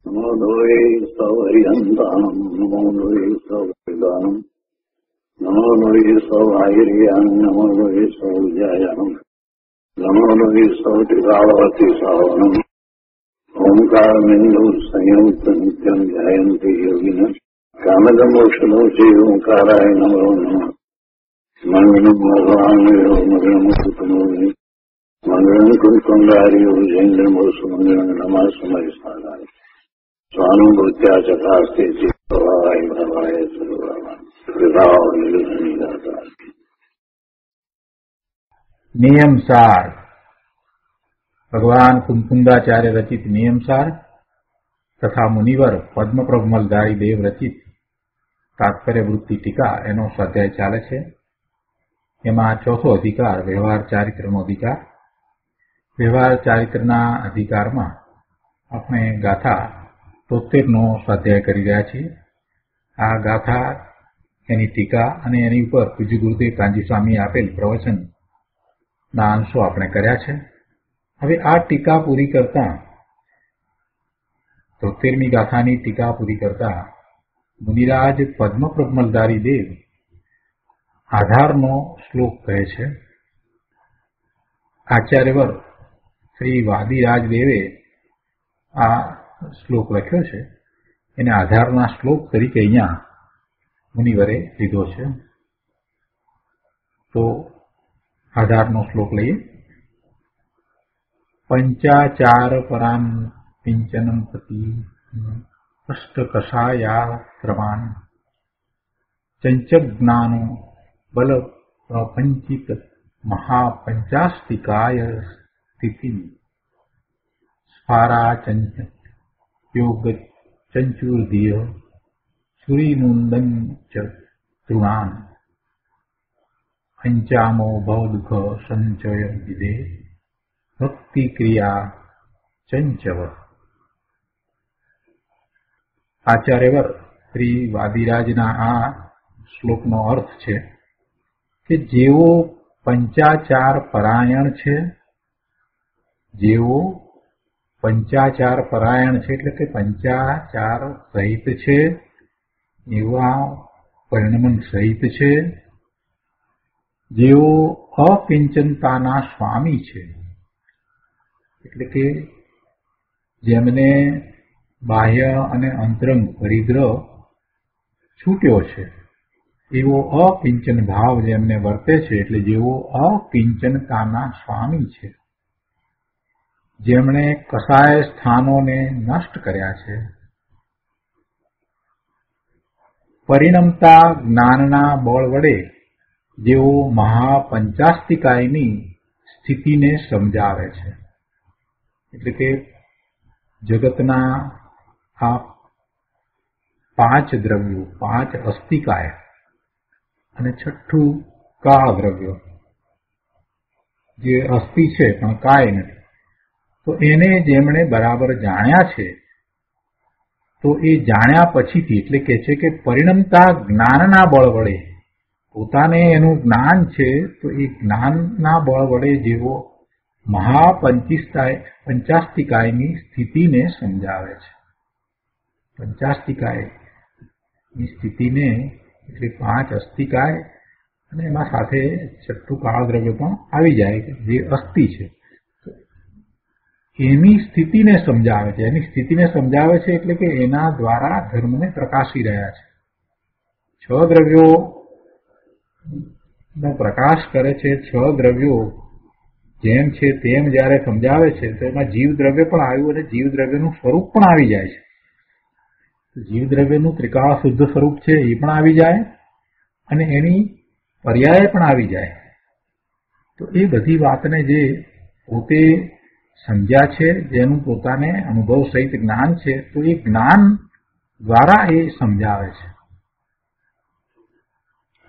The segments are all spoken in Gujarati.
નમો દ્વૈ સૌર્યંતાણમ નમો દ્વૈ સૌદાનમ નમો દ્વૈ સૌર્યાન નમો દ્વૈ સૌજયાનમ નમો દ્વૈ સૌતિકાવતી સાવનમ ઓંકારમેન્દુ સંયુક્ત નિત્યમ ધ્યાયંતિ યોગિન કામદમોક્ષદો શ્રી ઓંકારાય નમો નમઃ મંગલમ ભગવાનયો મંગલમ કુટુંબોય મંગલમ કુંકુંગાર્યો જૈન્દ્રમો સુમંગલમ નમઃ સમયસ્થાનાય સ્વાનુભૂત્યા ચકાસ્તે ચિત્તવાય ભવાય સર્વાય નિયમસાર ભગવાન કુંકુંદાચાર્ય રચિત નિયમસાર તથા મુનિવર પદ્મપ્રભમલધારી દેવ રચિત તાત્પર્ય વૃત્તિ ટીકા એનો સ્વાધ્યાય ચાલે છે. એમાં ચોથો અધિકાર વ્યવહાર ચારિત્રનો અધિકાર. વ્યવહાર ચારિત્રના અધિકારમાં આપણે ગાથા 73નો સ્વાધ્યાય કરી રહ્યા છીએ. આ ગાથા એની ટીકા અને એની ઉપર પૂજ્ય ગુરુદેવ કાનજી સ્વામી આપેલ પ્રવચનના અંશો આપણે કર્યા છે. હવે આ ટીકા પૂરી કરતા 73મી ગાથાની ટીકા પૂરી કરતા મુનિરાજ પદ્મપ્રભમલધારી દેવ આધારનો શ્લોક કહે છે. આચાર્યવર શ્રી વાદીરાજ દેવે આ શ્લોક લખ્યો છે. એને આધારના શ્લોક તરીકે અહીંયા મુનિવરે લીધો છે. તો આધારનો શ્લોક લઈએ. પંચાચાર પરાન પિંચનમ પતિ અષ્ટકષાયાત્રવાન ચંચજ્ઞાનો બલ પ્રપંચિત મહાપંચાસ્તિકાય સ્થિતિ સ્ફારા ચંચ યોગ ચંચુર્ધિય સુરીનુંદન ચ તૃણાન પંચામો ભવદુઃખ સંચય વિદે ભક્તિ ક્રિયા ચંચવ. આચાર્યવર શ્રી વાદીરાજના આ શ્લોકનો અર્થ છે કે જેઓ પંચાચાર પરાયણ છે, જેઓ પંચાચાર પરાયણ છે એટલે કે પંચાચાર સહિત છે, એવા પરિણમન સહિત છે, જેઓ અકિંચનતાના સ્વામી છે એટલે કે જેમને બાહ્ય અને અંતરંગ પરિગ્રહ છૂટ્યો છે એવો અકિંચન ભાવ જેમને વર્તે છે એટલે જેઓ અકિંચનતાના સ્વામી છે, જેમણે કસાય સ્થાનોને નષ્ટ કર્યા છે, પરિણમતા જ્ઞાનના બળ વડે જેઓ મહાપંચાસ્તિકાયની સ્થિતિને સમજાવે છે એટલે કે જગતના આ 5 દ્રવ્યો, 5 અસ્તિકાય અને 6ઠું કાળ દ્રવ્યો જે અસ્થિ છે પણ કાય નથી, તો એને જેમણે બરાબર જાણ્યા છે તો એ જાણ્યા પછીથી એટલે કે છે કે પરિણમતા જ્ઞાનના બળ વડે પોતાને એનું જ્ઞાન છે તો એ જ્ઞાનના બળ વડે જેઓ મહાપંચાસ્તિકાયની સ્થિતિને સમજાવે છે. પંચાસ્તિકાયની સ્થિતિને એટલે 5 અસ્તિકાય અને એમાં સાથે 6ઠું કાળ દ્રવ્ય પણ આવી જાય જે અસ્થિ છે, એની સ્થિતિને સમજાવે છે. એની સ્થિતિને સમજાવે છે એટલે કે એના દ્વારા ધર્મને પ્રકાશી રહ્યા છે. 6 દ્રવ્યો નો પ્રકાશ કરે છે. 6 દ્રવ્યો જેમ છે તેમ જયારે સમજાવે છે તો એમાં જીવ દ્રવ્ય પણ આવ્યું અને જીવ દ્રવ્યનું સ્વરૂપ પણ આવી જાય છે. જીવ દ્રવ્યનું ત્રિકાળ શુદ્ધ સ્વરૂપ છે એ પણ આવી જાય અને એની પર્યાય પણ આવી જાય. તો એ બધી વાતને જે પોતે સમજ્યા છે, જેનું પોતાને અનુભવ સહિત જ્ઞાન છે, તો એ જ્ઞાન દ્વારા એ સમજાવે છે.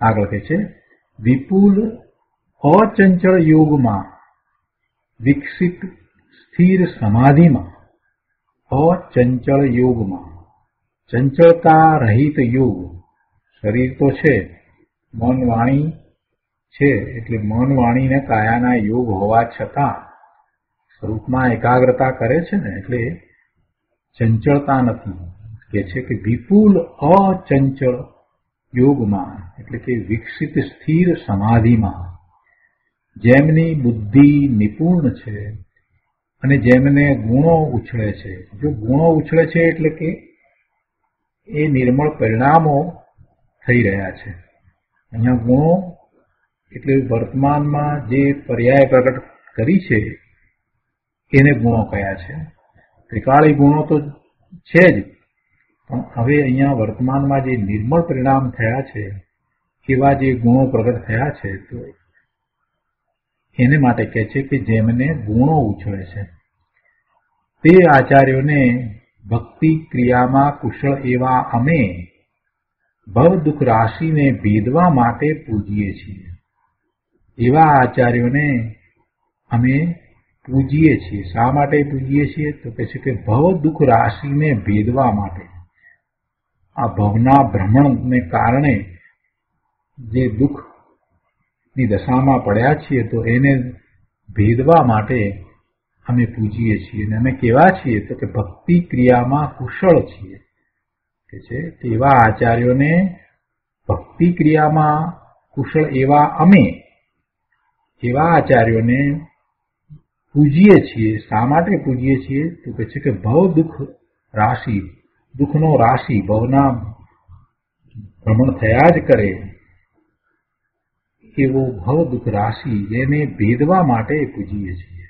આગળ કહે છે વિપુલ અચંચળ યોગમાં વિકસિત સ્થિર સમાધિમાં, અચંચળ યોગમાં ચંચળતા રહિત યોગ. શરીર તો છે, મન વાણી છે એટલે મન વાણી ને કાયાના યોગ હોવા છતાં સ્વરૂપમાં એકાગ્રતા કરે છે ને એટલે ચંચળતા નથી. કે છે કે વિપુલ અચંચળ યોગમાં એટલે કે વિકસિત સ્થિર સમાધિમાં જેમની બુદ્ધિ નિપુણ છે અને જેમને ગુણો ઉછળે છે. જો ગુણો ઉછળે છે એટલે કે એ નિર્મળ પરિણામો થઈ રહ્યા છે. અહીંયા ગુણો એટલે વર્તમાનમાં જે પર્યાય પ્રગટ કરી છે એને ગુણો કયા છે. ત્રિકાળી ગુણો તો છે જ, પણ હવે અહીંયા વર્તમાનમાં જે નિર્મળ પરિણામ થયા છે એવા જે ગુણો પ્રગટ થયા છે તો એને માટે કહે છે કે જેમને ગુણો ઉછળે છે તે આચાર્યોને ભક્તિ ક્રિયામાં કુશળ એવા અમે ભવ દુઃખ રાશિને ભેદવા માટે પૂજીએ છીએ. એવા આચાર્યોને અમે પૂજીએ છીએ. શા માટે પૂજીએ છીએ? તો કહે છે કે ભવ દુઃખ રાશિને ભેદવા માટે. આ ભવના ભ્રમણને કારણે જે દુઃખની દશામાં પડ્યા છીએ તો એને ભેદવા માટે અમે પૂજીએ છીએ. અને અમે કેવા છીએ? તો કે ભક્તિ ક્રિયામાં કુશળ છીએ. કે છે તેવા આચાર્યોને ભક્તિ ક્રિયામાં કુશળ એવા અમે એવા આચાર્યોને પૂજીએ છીએ. શા માટે પૂજીએ છીએ? તો કહે છે કે ભવ દુઃખ રાશિ, દુઃખનો રાશિ ભવના ભ્રમણ થયા જ કરે એવો ભવ દુઃખ રાશિ એને ભેદવા માટે પૂજીએ છીએ.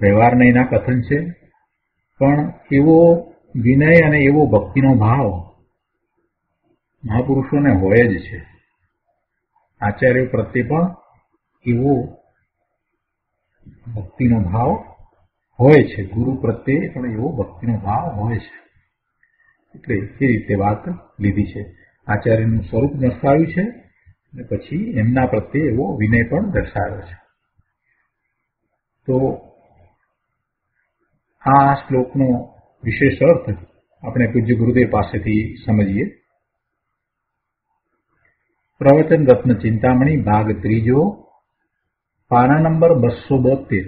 વ્યવહારના એના કથન છે, પણ એવો વિનય અને એવો ભક્તિનો ભાવ મહાપુરુષોને હોય જ છે. આચાર્ય પ્રત્યે પણ એવો ભક્તિનો ભાવ હોય છે. ગુરુ પ્રત્યે પણ એવો ભક્તિનો ભાવ હોય છે. એટલે એ રીતે વાત લીધી છે. આચાર્યનું સ્વરૂપ દર્શાવ્યું છે અને પછી એમના પ્રત્યે એવો વિનય પણ દર્શાવ્યો છે. તો આ શ્લોકનો વિશેષ અર્થ આપણે પૂજ્ય ગુરુદેવ પાસેથી સમજીએ. પ્રવચન રત્ન ચિંતામણી ભાગ 3, પાના નંબર 272.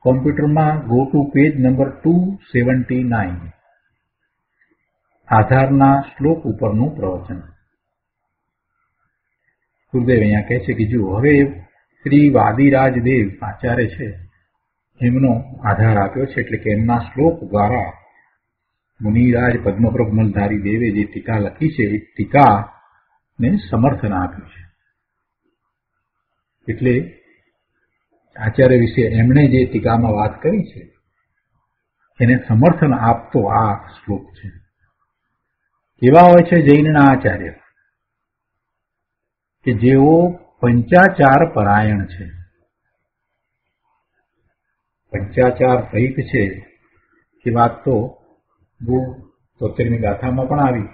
કોમ્પ્યુટરમાં ગો ટુ પેજ નંબર 279. આધારના શ્લોક ઉપરનું પ્રવચન. ગુરુદેવ અહીંયા કહે છે કે જો હવે શ્રી વાદીરાજ દેવ આચાર્ય છે એમનો આધાર આપ્યો છે, એટલે કે એમના શ્લોક દ્વારા મુનિરાજ પદ્મપ્રગમલધારી દેવે જે ટીકા લખી છે એ ટીકાને સમર્થન આપ્યું છે. એટલે આચાર્ય વિશે એમણે જે ટીકામાં વાત કરી છે એને સમર્થન આપતો આ શ્લોક છે. કેવા હોય છે જૈનના આચાર્ય? કે જેઓ પંચાચાર પરાયણ છે. પંચાચાર સહિત છે એ વાત તો બહુ 73મી ગાથામાં પણ આવી.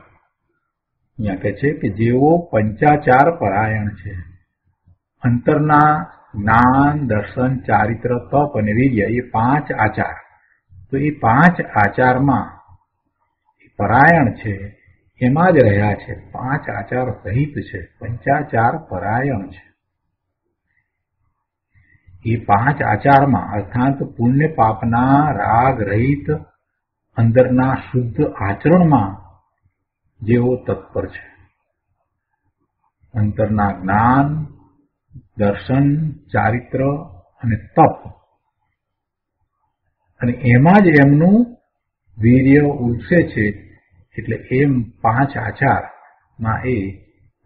અહીંયા કહે છે કે જેઓ પંચાચાર પરાયણ છે. અંતરના જ્ઞાન, દર્શન, ચારિત્ર, તપ અને વીર્ય એ 5 આચાર. તો એ 5 આચારમાં પરાયણ છે, એમાં જ રહ્યા છે. 5 આચાર સહિત છે, પંચાચાર પરાયણ છે. એ 5 આચારમાં અર્થાત પુણ્ય પાપના રાગ રહિત અંદરના શુદ્ધ આચરણમાં જેઓ તત્પર છે. અંતરના જ્ઞાન, દર્શન, ચારિત્ર અને તપ, અને એમાં જ એમનું વીર્ય ઉલસે છે. એટલે એમ 5 આચારમાં એ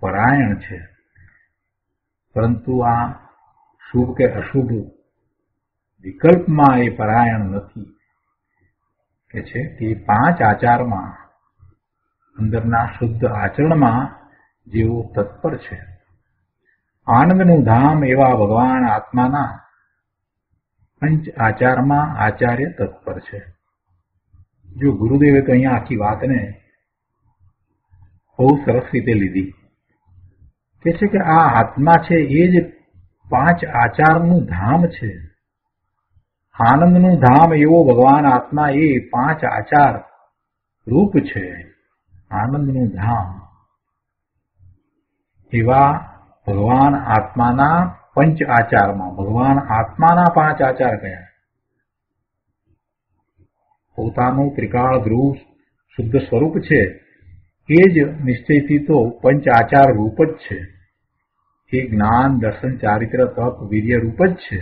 પરાયણ છે. પરંતુ આ શુભ કે અશુભ વિકલ્પમાં એ પરાયણ નથી. કે છે કે 5 આચારમાં અંદરના શુદ્ધ આચરણમાં જેઓ તત્પર છે. આનંદનું ધામ એવા ભગવાન આત્માના 5 આચારમાં આચાર્ય તત્પર છે. જો ગુરુદેવે તો અહીંયા આખી વાતને બહુ સરસ રીતે લીધી. કે છે કે આ આત્મા છે એ જ 5 આચારનું ધામ છે. આનંદનું ધામ એવો ભગવાન આત્મા એ 5 આચાર રૂપ છે. આનંદનું ધામ એવા ભગવાન આત્માના 5 આચારમાં, ભગવાન આત્માના 5 આચાર કયા? પોતાનું ત્રિકાળ ધ્રુવ શુદ્ધ સ્વરૂપ છે એ જ નિશ્ચયથી તો પંચ આચાર રૂપ જ છે. એ જ્ઞાન, દર્શન, ચારિત્ર, તપ, વીર્ય રૂપ જ છે.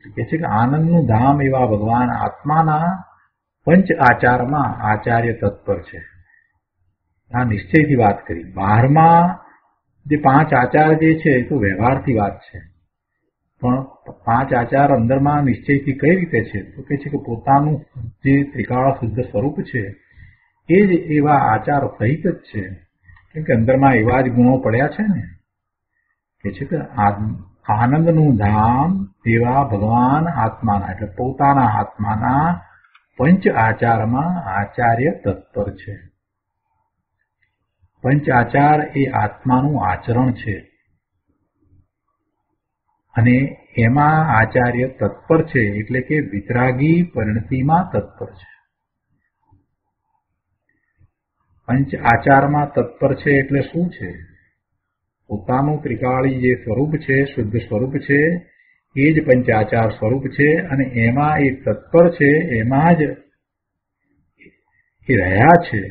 કે છે કે આનંદનું ધામ એવા ભગવાન આત્માના પંચ આચારમાં આચાર્ય તત્પર છે. આ નિશ્ચયથી વાત કરી. બહારમાં જે પાંચ આચાર જે છે એ તો વ્યવહારથી વાત છે, પણ પાંચ આચાર અંદરમાં નિશ્ચયથી કઈ રીતે છે? તો કે છે કે પોતાનું જે ત્રિકાળ શુદ્ધ સ્વરૂપ છે એ જ એવા આચાર સહિત જ છે. કેમ કે અંદરમાં એવા જ ગુણો પડ્યા છે ને. કે છે કે આનંદનું ધામ એવા ભગવાન આત્માના, એટલે પોતાના આત્માના પંચ આચારમાં આચાર્ય તત્પર છે. પંચ આચાર એ આત્માનું આચરણ છે અને એમાં આચાર્ય તત્પર છે, એટલે કે વિતરાગી પરિણતિમાં તત્પર છે. પંચ આચારમાં તત્પર છે એટલે શું છે? પોતાનું ત્રિકાળી જે સ્વરૂપ છે, શુદ્ધ સ્વરૂપ છે, એ જ પંચાચાર સ્વરૂપ છે અને એમાં એ તત્પર છે, એમાં જ એ રહ્યા છે.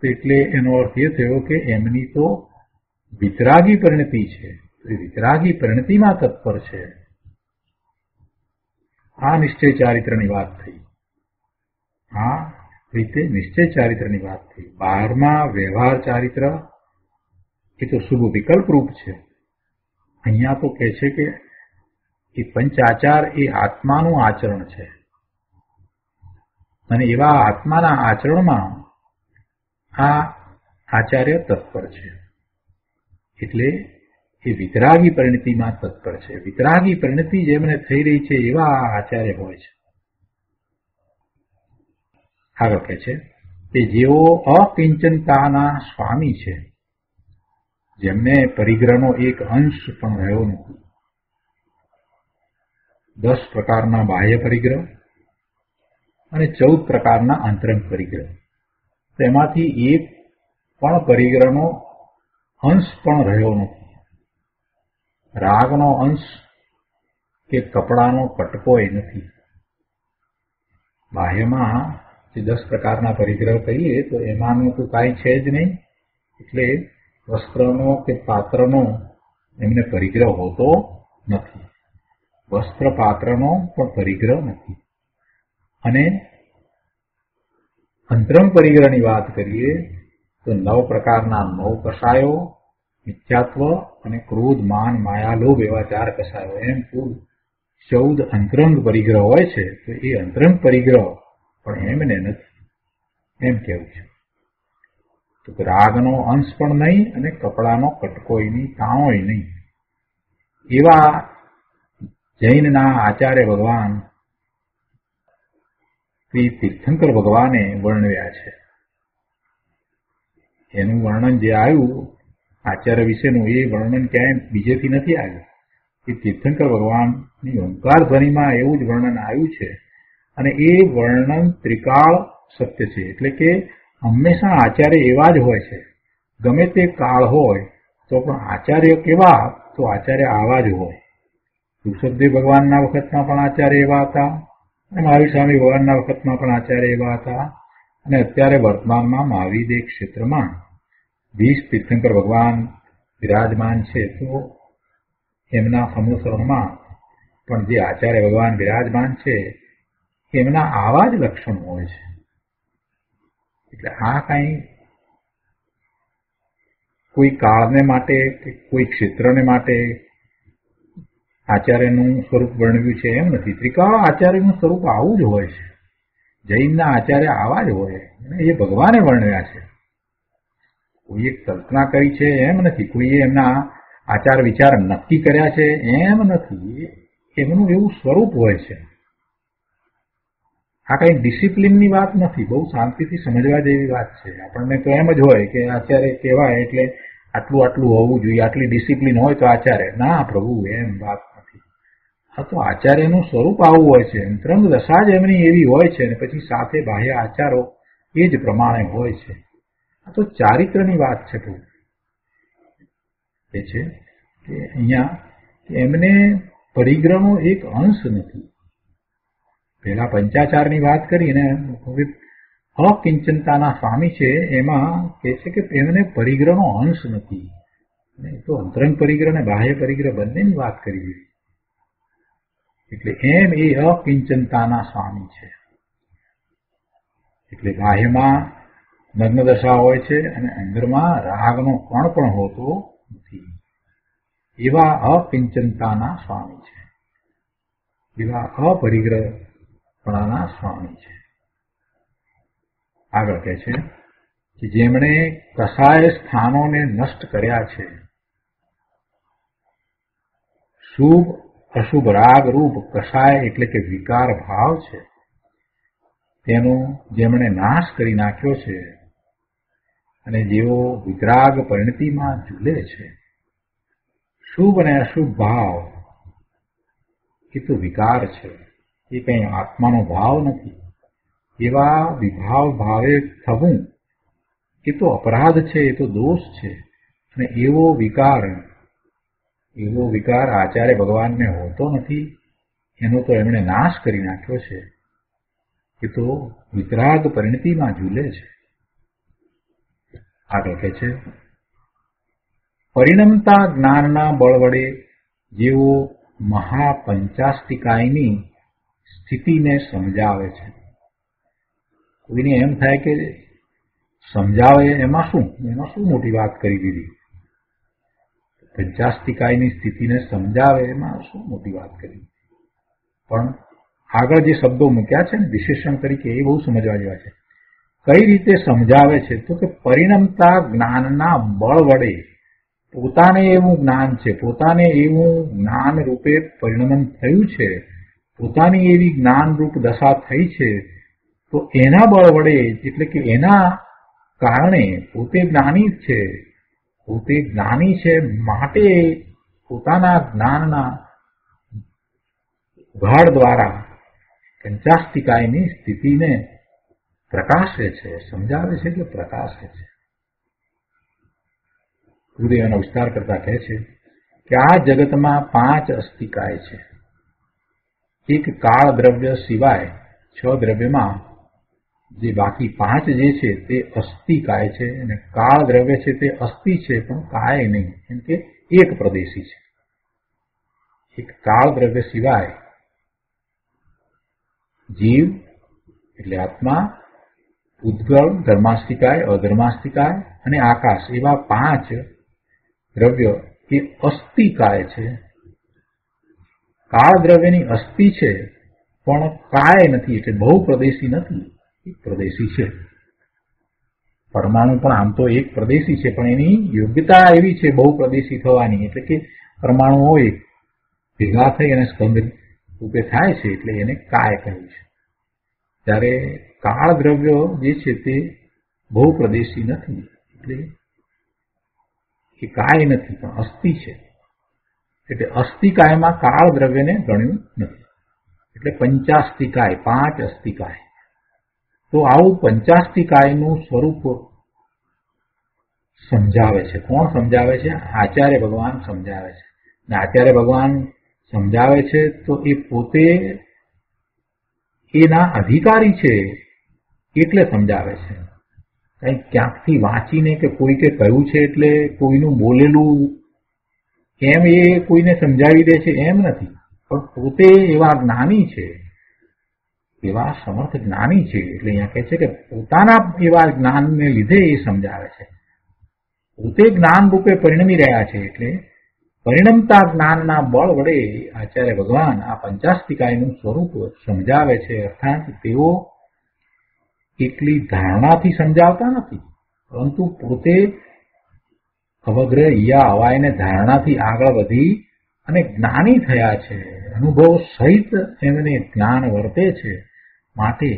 એટલે એનો અર્થ એ થયો કે એમની તો વિતરાગી પરિણતિ છે, વિતરાગી પરિણતિમાં તત્પર છે. આ નિશ્ચય ચારિત્રની વાત થઈ. આ રીતે નિશ્ચય ચારિત્રની વાત થઈ. બહારમાં વ્યવહાર ચારિત્ર એ તો શુભ વિકલ્પ રૂપ છે. અહીંયા તો કહે છે કે એ પંચાચાર એ આત્માનું આચરણ છે અને એવા આત્માના આચરણમાં આ આચાર્ય તત્પર છે. એટલે એ વિતરાગી પરિણતિમાં તત્પર છે. વિતરાગી પરિણતિ જેમને થઈ રહી છે એવા આચાર્ય હોય છે. આગળ કહે છે કે જેઓ અકિંચનતાના સ્વામી છે, જેમને પરિગ્રહનો એક અંશ પણ રહ્યો નથી. 10 પ્રકારના બાહ્ય પરિગ્રહ અને 14 પ્રકારના આંતરિક પરિગ્રહ. તેમાંથી એક પણ પરિગ્રહનો અંશ પણ રહ્યો નથી. રાગનો અંશ કે કપડાનો કટકો એ નથી. બાહ્યમાં જે 10 પ્રકારના પરિગ્રહ કહીએ તો એમાંનું તો કાંઈ છે જ નહીં. એટલે વસ્ત્રનો કે પાત્રનો એમને પરિગ્રહ હોતો નથી. વસ્ત્ર પાત્રનો પણ પરિગ્રહ નથી. અને અંતરંગ પરિગ્રહની વાત કરીએ તો 9 પ્રકારના 9 કષાયો, મિથ્યાત્વ અને ક્રોધ, માન, માયા, લોભ એવા 4 કષાયો, એમ કુલ 14 અંતરંગ પરિગ્રહ હોય છે. તો એ અંતરંગ પરિગ્રહ પણ એમને નથી એમ કેવું છે. તો રાગનો અંશ પણ નહીં અને કપડાનો કટકોય નહીં, તાણોય નહીં. એવા જૈનના આચાર્ય ભગવાન શ્રી તીર્થંકર ભગવાને વર્ણવ્યા છે. એનું વર્ણન જે આવ્યું આચાર્ય વિશેનું, એ વર્ણન ક્યાંય બીજેથી નથી આવ્યું. એ તીર્થંકર ભગવાનની ઓંકાર ધ્વનિમાં એવું જ વર્ણન આવ્યું છે અને એ વર્ણન ત્રિકાળ સત્ય છે. એટલે કે હંમેશા આચાર્ય એવા જ હોય છે. ગમે તે કાળ હોય તો પણ આચાર્ય કેવા? તો આચાર્ય આવા જ હોય. ઋષભદેવ ભગવાનના વખતમાં પણ આચાર્ય એવા હતા અને મહાવીર સ્વામી ભગવાનના વખતમાં પણ આચાર્ય એવા હતા અને અત્યારે વર્તમાનમાં મહાવીર ક્ષેત્રમાં 20 તીર્થંકર ભગવાન વિરાજમાન છે. તો એમના સમૂહમાં પણ જે આચાર્ય ભગવાન વિરાજમાન છે એમના આવા જ લક્ષણ હોય છે. એટલે આ કઈ કોઈ કાળને માટે કે કોઈ ક્ષેત્રને માટે આચાર્યનું સ્વરૂપ વર્ણવ્યું છે એમ નથી. ત્રિકાળ આચાર્યનું સ્વરૂપ આવું જ હોય છે. જૈનના આચાર્ય આવા જ હોય. એ ભગવાને વર્ણવ્યા છે. કોઈએ કલ્પના કરી છે એમ નથી. કોઈએ એમના આચાર વિચાર નક્કી કર્યા છે એમ નથી. એમનું એવું સ્વરૂપ હોય છે. આ કઈ ડિસિપ્લિનની વાત નથી. બહુ શાંતિથી સમજવા જેવી વાત છે. આપણને તો એમ જ હોય કે આચાર્ય કહેવાય એટલે આટલું આટલું હોવું જોઈએ, આટલી ડિસિપ્લિન હોય તો આચાર્ય. ના પ્રભુ, એમ વાત નથી. આ તો આચાર્યનું સ્વરૂપ આવું હોય છે. અંતરંગ દશા જ એમની એવી હોય છે અને પછી સાથે બાહ્ય આચારો એ જ પ્રમાણે હોય છે. આ તો ચારિત્રની વાત છે. પ્રભુ એ છે કે અહીંયા એમને પરિગ્રહનો એક અંશ નથી. પેલા પંચાચારની વાત કરી ને હવે અકિંચનતાના સ્વામી છે એમાં કહે છે કે એમને પરિગ્રહનો અંશ નથી. તો અંતરંગ પરિગ્રહ અને બાહ્ય પરિગ્રહ બંનેની વાત કરી દીધી. એટલે એમ એ અકિંચનતાના સ્વામી છે. એટલે બાહ્યમાં નગ્ન દશા હોય છે અને અંદરમાં રાગનો કણ પણ હોતો નથી. એવા અકિંચનતાના સ્વામી છે, એવા અપરિગ્રહપણાના સ્વામી છે. આગળ કહે છે કે જેમણે કસાય સ્થાનોને નષ્ટ કર્યા છે, શુભ અશુભ રાગ રૂપ કસાય એટલે કે વિકાર ભાવ છે તેનો જેમણે નાશ કરી નાખ્યો છે અને જેઓ વિતરાગ પરિણતિમાં ઝૂલે છે. શુભ અને અશુભ ભાવ એ તો વિકાર છે, એ કંઈ આત્માનો ભાવ નથી. એવા વિભાવ ભાવે થવું એ તો અપરાધ છે, એ તો દોષ છે. અને એવો વિકાર આચાર્ય ભગવાનને હોતો નથી, એનો તો એમણે નાશ કરી નાખ્યો છે. એ તો વિતરાગ પરિણતિમાં ઝૂલે છે. આગળ કહે છે પરિણમતા જ્ઞાનના બળ વડે જેઓ મહાપંચાસ્તિકાયની સ્થિતિને સમજાવે છે. કોઈને એમ થાય કે સમજાવે એમાં શું મોટી વાત કરી દીધી. પંચાસ્તિકાયની સ્થિતિને સમજાવે એમાં શું મોટી વાત કરી. પણ આગળ જે શબ્દો મૂક્યા છે ને વિશેષણ તરીકે એ બહુ સમજવા જેવા છે. કઈ રીતે સમજાવે છે તો કે પરિણમતા જ્ઞાનના બળ વડે પોતાને એવું જ્ઞાન છે, પોતાને એવું જ્ઞાન રૂપે પરિણમન થયું છે, પોતાની એવી જ્ઞાન રૂપ દશા થઈ છે, તો એના બળ વડે એટલે કે એના કારણે પોતે જ્ઞાની છે માટે પોતાના જ્ઞાનના ઉઘાડ દ્વારા પંચાસ્તિકાયની સ્થિતિને પ્રકાશે છે, સમજાવે છે કે પ્રકાશે છે. ગુરુદેવ એનો વિસ્તાર કરતા કહે છે કે આ જગતમાં 5 અસ્તિકાય છે. એક કાળ દ્રવ્ય સિવાય 6 દ્રવ્યમાં જે બાકી 5 જે છે તે અસ્તિકાય છે, અને કાળ દ્રવ્ય છે તે અસ્થિ છે પણ કાય નહીં, કેમ કે એક પ્રદેશી છે. એક કાળ દ્રવ્ય સિવાય જીવ એટલે આત્મા, ઉદ્ગળ ધર્માસ્તિકાય, અધર્માસ્તિકાય અને આકાશ એવા 5 દ્રવ્ય એ અસ્તિકાય છે. કાળ દ્રવ્યની અસ્થિ છે પણ કાય નથી, એટલે બહુ પ્રદેશી નથી, એક પ્રદેશી છે. પરમાણુ પણ આમ તો એક પ્રદેશી છે પણ એની યોગ્યતા એવી છે બહુ પ્રદેશી થવાની, એટલે કે પરમાણુઓ ભેગા થઈ અને સ્કંદ રૂપે થાય છે એટલે એને કાય કહ્યું છે. ત્યારે કાળ દ્રવ્યો જે છે તે બહુ પ્રદેશી નથી, એટલે એ કાય નથી પણ અસ્થિ છે. એટલે અસ્થિકાયમાં કાળ દ્રવ્યને ગણ્યું નથી, એટલે પંચાસ્તિકાય 5 અસ્તિકાય. તો આવું પંચાસ્તિકાયનું સ્વરૂપ સમજાવે છે. કોણ સમજાવે છે? આચાર્ય ભગવાન સમજાવે છે. અને આચાર્ય ભગવાન સમજાવે છે તો એ પોતે એના અધિકારી છે એટલે સમજાવે છે. કંઈક ક્યાંકથી વાંચીને કે કોઈકે કહ્યું છે એટલે કોઈનું બોલેલું એમ એ કોઈને સમજાવી દે છે એમ નથી, પણ પોતે એવા જ્ઞાની છે, એવા સમર્થ જ્ઞાની છે. એટલે અહીંયા કહે છે કે પોતાના એવા જ્ઞાનને લીધે એ સમજાવે છે. પોતે જ્ઞાન રૂપે પરિણમી રહ્યા છે, એટલે પરિણમતા જ્ઞાનના બળ વડે આચાર્ય ભગવાન આ પંચાસ્તિકાયનું સ્વરૂપ સમજાવે છે. અર્થાત તેઓ એટલી ધારણાથી સમજાવતા નથી, પરંતુ પોતે અવગ્રહ ઈયા અવાયને ધારણાથી આગળ વધી અને જ્ઞાની થયા છે. અનુભવ સહિત એમને જ્ઞાન વર્તે છે, માટે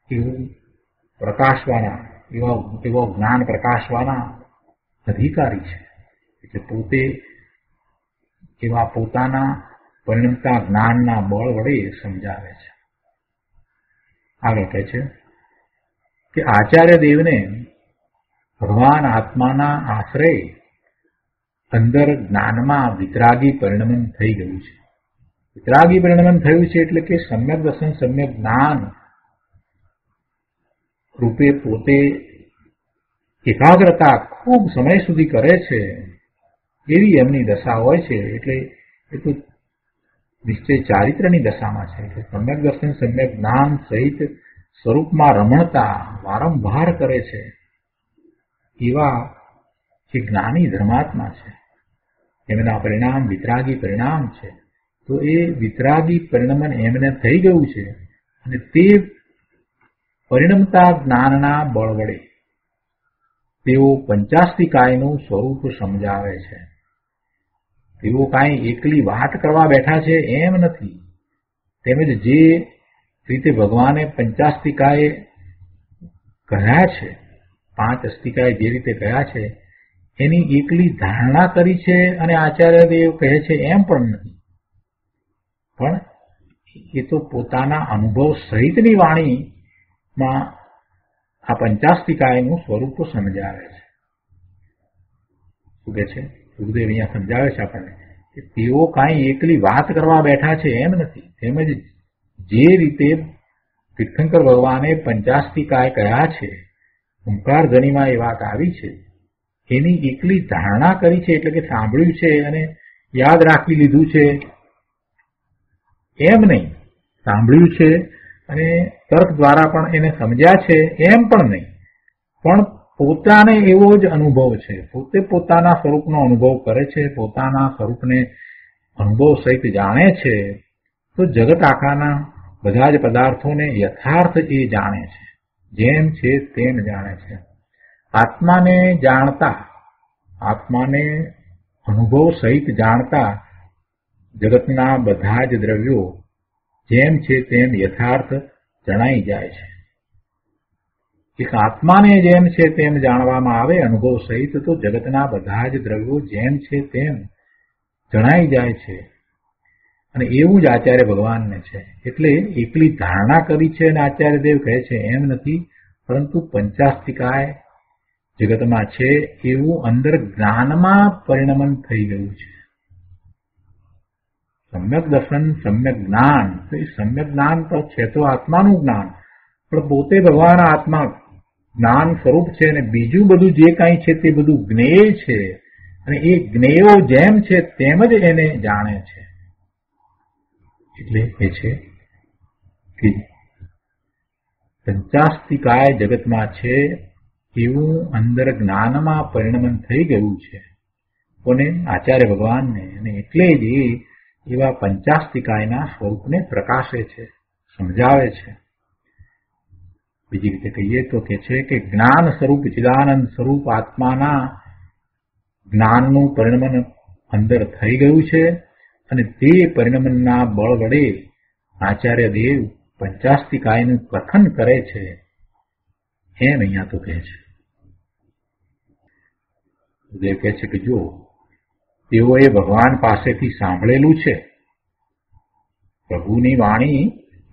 એવું પ્રકાશવાના એવો જ્ઞાન પ્રકાશવાના અધિકારી છે. એટલે પોતે એવા પોતાના પરિણમતા જ્ઞાનના બળ વડે સમજાવે છે. આગળ કહે છે કે આચાર્ય દેવને ભગવાન આત્માના આશ્રય અંદર જ્ઞાનમાં વિતરાગી પરિણમન થઈ ગયું છે. વિતરાગી પરિણમન થયું છે એટલે કે સમ્યક દર્શન સમ્યક જ્ઞાન રૂપે પોતે એકાગ્રતા ખૂબ સમય સુધી કરે છે એવી એમની દશા હોય છે. એટલે એ તો નિશ્ચય ચારિત્રની દશામાં છે. એટલે સમ્યક દર્શન સમ્યક જ્ઞાન સહિત સ્વરૂપમાં રમણતા વારંવાર કરે છે એવા જે જ્ઞાની ધર્માત્મા છે એમના પરિણામ વિતરાગી પરિણામ છે. તો એ વિતરાગી પરિણમન એમને થઈ ગયું છે અને તે પરિણમતા જ્ઞાનના બળ વડે તેઓ પંચાસ્તિકાયનું સ્વરૂપ સમજાવે છે. તેઓ કાંઈ એકલી વાત કરવા બેઠા છે એમ નથી. તેમજ જે રીતે ભગવાને પંચાસ્તિકાએ કહ્યા છે, 5 અસ્તિકાએ જે રીતે કહ્યા છે એની એકલી ધારણા કરી છે અને આચાર્યદેવ કહે છે એમ પણ નથી. પણ એ તો પોતાના અનુભવ સહિતની વાણીમાં આ પંચાસ્તિકાયનું સ્વરૂપ સમજાવે છે. શું કહે છે સુખદેવ અહીંયા સમજાવે છે આપણને કે તેઓ કાંઈ એકલી વાત કરવા બેઠા છે એમ નથી. તેમજ જે રીતે તીર્થંકર ભગવાને પંચાસ્તિકાય કહ્યા છે, ઓંકાર ધ્વનિમાં એ વાત આવી છે, એની એકલી ધારણા કરી છે એટલે કે સાંભળ્યું છે અને યાદ રાખી લીધું છે એમ નહીં. સાંભળ્યું છે અને તર્ક દ્વારા પણ એને સમજ્યા છે એમ પણ નહીં. પણ પોતાને એવો જ અનુભવ છે, પોતે પોતાના સ્વરૂપનો અનુભવ કરે છે, પોતાના સ્વરૂપને અનુભવ સહિત જાણે છે. તો જગત આખાના બધા જ પદાર્થોને યથાર્થ એ જાણે છે, જેમ છે તેમ જાણે છે. આત્માને જાણતા, આત્માને અનુભવ સહિત જાણતા જગતના બધા જ દ્રવ્યો જેમ છે તેમ યથાર્થ જણાઈ જાય છે. એક આત્માને જેમ છે તેમ જાણવામાં આવે અનુભવ સહિત તો જગતના બધા જ દ્રવ્યો જેમ છે તેમ જણાઈ જાય છે. અને એવું જ આચાર્ય ભગવાનને છે. એટલે એકલી ધારણા કરી છે અને આચાર્યદેવ કહે છે એમ નથી, પરંતુ પંચાસ્તિકાય જગતમાં છે એવું અંદર જ્ઞાનમાં પરિણમન થઈ ગયું છે. સમ્યક દર્શન સમ્યક જ્ઞાન, તો એ સમ્યક જ્ઞાન તો છે તો આત્માનું જ્ઞાન, પણ પોતે ભગવાન આત્મા જ્ઞાન સ્વરૂપ છે અને બીજું બધું જે કાંઈ છે તે બધું જ્ઞેય છે અને એ જ્ઞેયો જેમ છે તેમ જ એને જાણે છે. એટલે એ છે કે પંચાસ્તિકાય જગતમાં છે એવું અંદર જ્ઞાનમાં પરિણમન થઈ ગયું છે કોને? આચાર્ય ભગવાનને. અને એટલે જ એ એવા પંચાસ્તિકાયના સ્વરૂપને પ્રકાશે છે, સમજાવે છે. બીજી રીતે કહીએ તો કે છે કે જ્ઞાન સ્વરૂપ ચિદાનંદ સ્વરૂપ આત્માના જ્ઞાનનું પરિણમન અંદર થઈ ગયું છે અને તે પરિણમનના બળ વડે આચાર્ય દેવ પંચાસ્તિકાયનું કથન કરે છે એમ અહીંયા તો કહે છે. દેવ કહે છે કે જો તેઓએ ભગવાન પાસેથી સાંભળેલું છે, પ્રભુની વાણી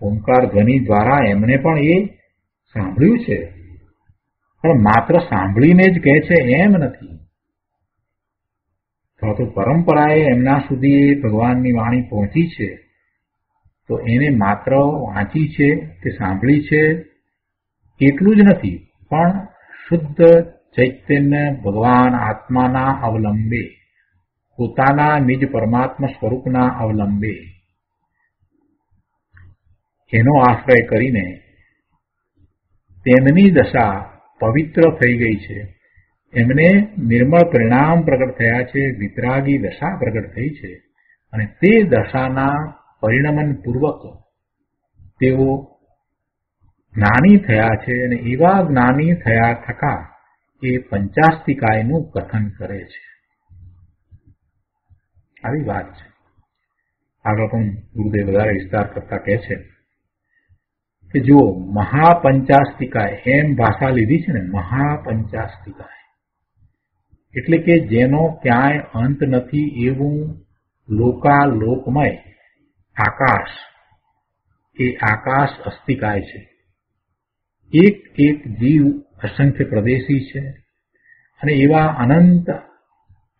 ઓંકાર ધ્વનિ દ્વારા એમણે પણ એ સાંભળ્યું છે, પણ માત્ર સાંભળીને જ કહે છે એમ નથી. અથવા તો પરંપરાએ એમના સુધી ભગવાનની વાણી પહોંચી છે તો એને માત્ર વાંચી છે કે સાંભળી છે એટલું જ નથી, પણ શુદ્ધ ચૈતન્ય ભગવાન આત્માના અવલંબે, પોતાના નિજ પરમાત્મા સ્વરૂપના અવલંબે એનો આશ્રય કરીને તેમની દશા પવિત્ર થઈ ગઈ છે. એમને નિર્મળ પરિણામ પ્રગટ થયા છે, વિતરાગી દશા પ્રગટ થઈ છે અને તે દશાના પરિણમન પૂર્વક તેઓ જ્ઞાની થયા છે અને એવા જ્ઞાની થયા થકા એ પંચાસ્તિકાયનું કથન કરે છે. આવી વાત છે. આગળ પણ ગુરુદેવ વધારે વિસ્તાર કરતા કહે છે કે જો મહાપંચાસ્તિકાય એમ ભાષા લીધી છે ને, મહાપંચાસ્તિકાય એટલે કે જેનો ક્યાંય અંત નથી એવું લોકાલોકમય આકાશ, એ આકાશ અસ્તિકાય છે. એક એક જીવ અસંખ્ય પ્રદેશી છે અને એવા અનંત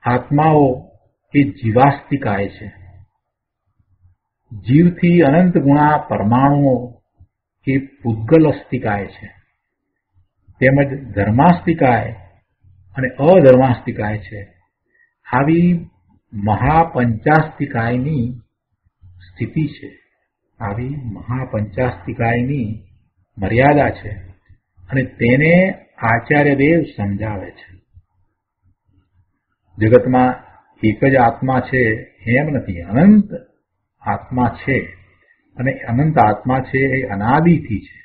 આત્માઓ એ જીવાસ્તિકાય છે. જીવથી અનંત ગુણા પરમાણુઓ એ પૂદ્ગલ અસ્તિકાય છે, તેમજ ધર્માસ્તિકાય અને અધર્માસ્તિકાય છે. આવી મહાપંચાસ્તિકાયની સ્થિતિ છે, આવી મહાપંચાસ્તિકાયની મર્યાદા છે, અને તેને આચાર્યદેવ સમજાવે છે. જગતમાં એક જ આત્મા છે એમ નથી, અનંત આત્મા છે, અને અનંત આત્મા છે એ અનાદિથી છે.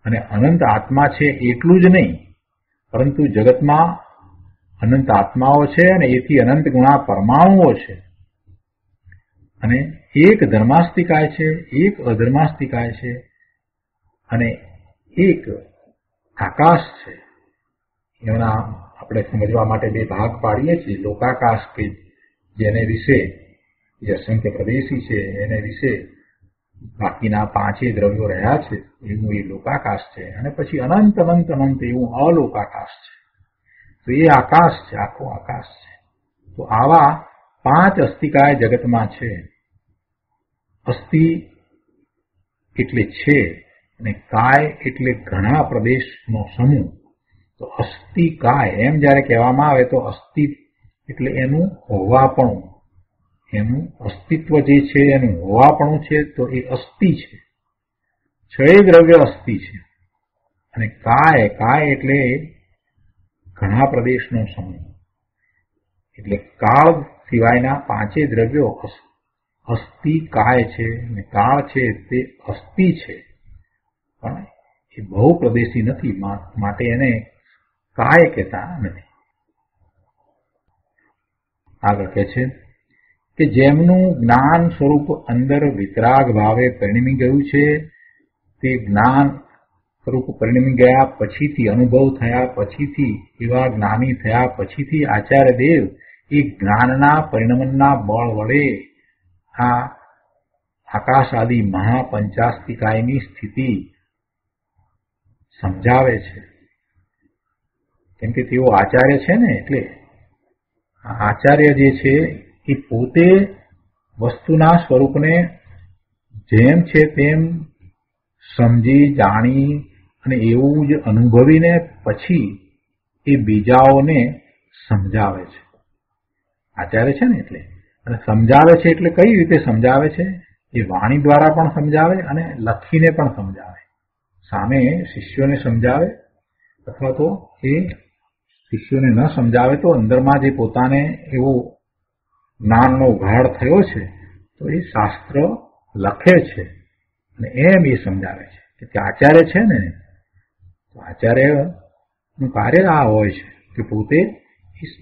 અને અનંત આત્મા છે એટલું જ નહીં, પરંતુ જગતમાં અનંત આત્માઓ છે અને એથી અનંત ગુણા પરમાણુઓ છે. અને એક ધર્માસ્તિકાય છે, એક અધર્માસ્તિકાય છે, અને એક આકાશ છે. એના આપણે સમજવા માટે બે ભાગ પાડીએ છીએ. લોકાકાશ કે જેને વિશે જે અસંખ્ય પ્રદેશી છે એને વિશે બાકીના પાંચે દ્રવ્યો રહ્યા છે એવું એ લોકાકાશ છે. અને પછી અનંત અનંત અનંત એવું અલોકાકાશ છે. તો એ આકાશ છે, આખો આકાશ છે. તો આવા પાંચ અસ્તિકાય જગતમાં છે. અસ્થિ એટલે છે, અને કાય એટલે ઘણા પ્રદેશનો સમૂહ. તો અસ્થિ કાય એમ જયારે કહેવામાં આવે તો અસ્થિ એટલે એનું હોવાપણું, એનું અસ્તિત્વ જે છે એનું હોવાપણું છે, તો એ અસ્થિ છે. છ દ્રવ્ય અસ્થિ છે. અને કાય, કાય એટલે ઘણા પ્રદેશનો સમૂહ. એટલે કાળ સિવાયના પાંચે દ્રવ્યો અસ્થિ કાય છે, અને કાળ છે તે અસ્થિ છે, પણ એ બહુ પ્રદેશી નથી, માટે એને કાય કહેતા નથી. આગળ કહે છે કે જેમનું જ્ઞાન સ્વરૂપ અંદર વિતરાગ ભાવે પરિણમી ગયું છે, તે જ્ઞાન સ્વરૂપ પરિણમી ગયા પછીથી, અનુભવ થયા પછીથી, એવા જ્ઞાની થયા પછીથી આચાર્ય દેવ એ જ્ઞાનના પરિણમનના બળ વડે આ આકાશ આદિ મહાપંચાસ્તિકાયની સ્થિતિ સમજાવે છે. કેમ કે તેઓ આચાર્ય છે ને, એટલે આચાર્ય જે છે એ પોતે વસ્તુના સ્વરૂપને જેમ છે તેમ સમજી જાણી અને એવું જ અનુભવીને પછી એ બીજાઓને સમજાવે છે. આચાર્ય છે ને એટલે, અને સમજાવે છે એટલે કઈ રીતે સમજાવે છે? એ વાણી દ્વારા પણ સમજાવે અને લખીને પણ સમજાવે. સામે શિષ્યોને સમજાવે, અથવા તો એ શિષ્યોને ન સમજાવે તો અંદરમાં જે પોતાને એવો જ્ઞાનનો ઉઘાડ થયો છે તો એ શાસ્ત્ર લખે છે અને એમ એ સમજાવે છે કે આચાર્ય છે ને, તો આચાર્યનું કાર્ય આ હોય છે કે પોતે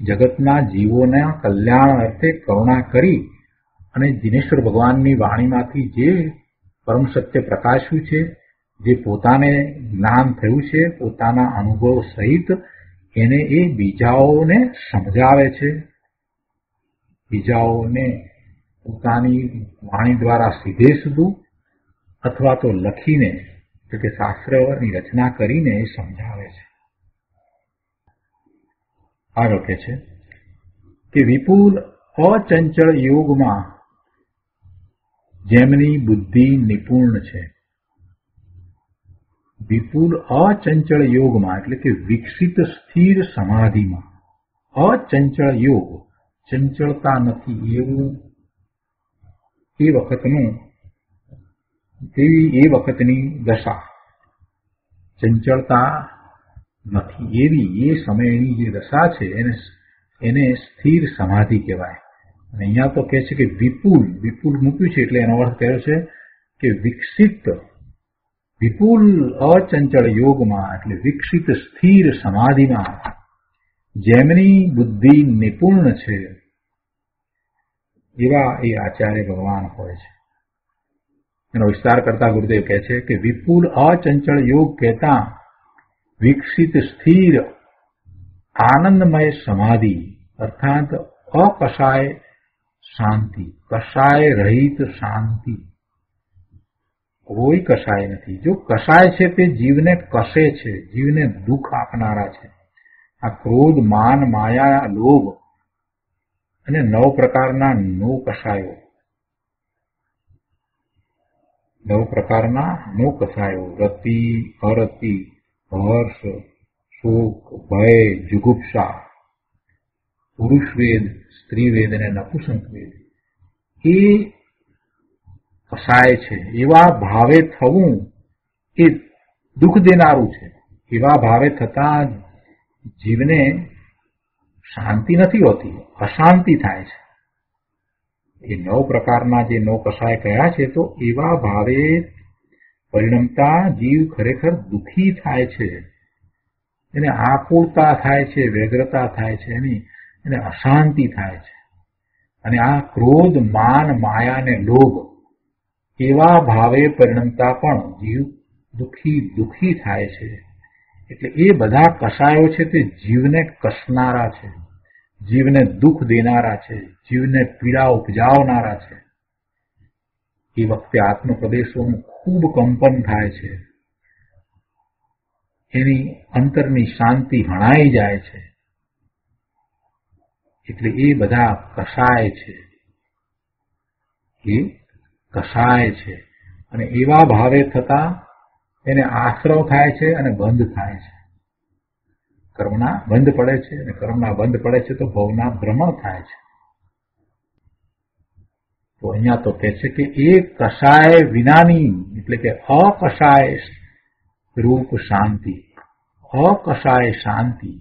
જગતના જીવોના કલ્યાણ અર્થે કરુણા કરી અને દિનેશ્વર ભગવાનની વાણીમાંથી જે પરમ સત્ય પ્રકાશ્યું છે, જે પોતાને જ્ઞાન થયું છે પોતાના અનુભવ સહિત, એને એ બીજાઓને સમજાવે છે. બીજાઓને પોતાની વાણી દ્વારા સીધે સીધું અથવા તો લખીને, એટલે કે શાસ્ત્રની રચના કરીને એ સમજાવે છે. આગળ કહે છે કે વિપુલ અચંચળ યોગમાં જેમની બુદ્ધિ નિપુણ છે. વિપુલ અચંચળ યોગમાં એટલે કે વિકસિત સ્થિર સમાધિમાં. અચંચળ યોગ, ચંચળતા નથી એવું એ વખતની દશા. ચંચળતા નથી એવી એ સમયની જે દશા છે એને સ્થિર સમાધિ કહેવાય. અને અહીંયા તો કહે છે કે વિપુલ, વિપુલ મૂક્યું છે એટલે એનો અર્થ કહ્યો છે કે વિકસિત, વિપુલ અચંચળ યોગમાં એટલે વિકસિત સ્થિર સમાધિમાં જેમની બુદ્ધિ નિપુણ છે એવા એ આચાર્ય ભગવાન હોય છે. એનો વિસ્તાર કરતા ગુરુદેવ કહે છે કે વિપુલ અચંચળ યોગ કહેતા વિકસિત સ્થિર આનંદમય સમાધિ અર્થાત અકશાય શાંતિ, કશાય રહિત શાંતિ. કોઈ કશાય નથી. જો કશાય છે તે જીવને કશે છે, જીવને દુઃખ આપનારા છે. આ ક્રોધ, માન, માયા, લોભ અને 9 પ્રકારના નો કશાયો 9 પ્રકારના નો કસાયો: રતિ, અરતિ, હર્ષ, શોક, ભય, જુગુપ્સા, પુરુષવેદ, સ્ત્રીવેદ અને નપુંસકવેદ. એ કસાય છે. એવા ભાવે થવું એ દુઃખ દેનારું છે. એવા ભાવે થતા જીવને શાંતિ નથી હોતી, અશાંતિ થાય છે. એ 9 પ્રકારના જે 9 કસાય કયા છે, તો એવા ભાવે પરિણમતા જીવ ખરેખર દુઃખી થાય છે. એને આકુળતા થાય છે, વ્યગ્રતા થાય છે, એને અશાંતિ થાય છે. અને આ ક્રોધ, માન, માયા અને લોભ એવા ભાવે પરિણમતા પણ જીવ દુઃખી થાય છે. એટલે એ બધા કસાયો છે તે જીવને કસનારા છે, જીવને દુઃખ દેનારા છે, જીવને પીડા ઉપજાવનારા છે. એ વખતે આત્મપ્રદેશોનું ખૂબ કંપન થાય છે, એની અંતરની શાંતિ હણાઈ જાય છે. એટલે એ બધા કસાય છે, એ કસાય છે. અને એવા ભાવે થતા એને આશ્રવ થાય છે અને બંધ થાય છે. કર્મના બંધ પડે છે, અને કર્મના બંધ પડે છે તો ભવના ભ્રમણ થાય છે. તો અહીંયા તો કહે છે કે એ કસાય વિનાની, એટલે કે અકસાય રૂપ શાંતિ, અકસાય શાંતિ,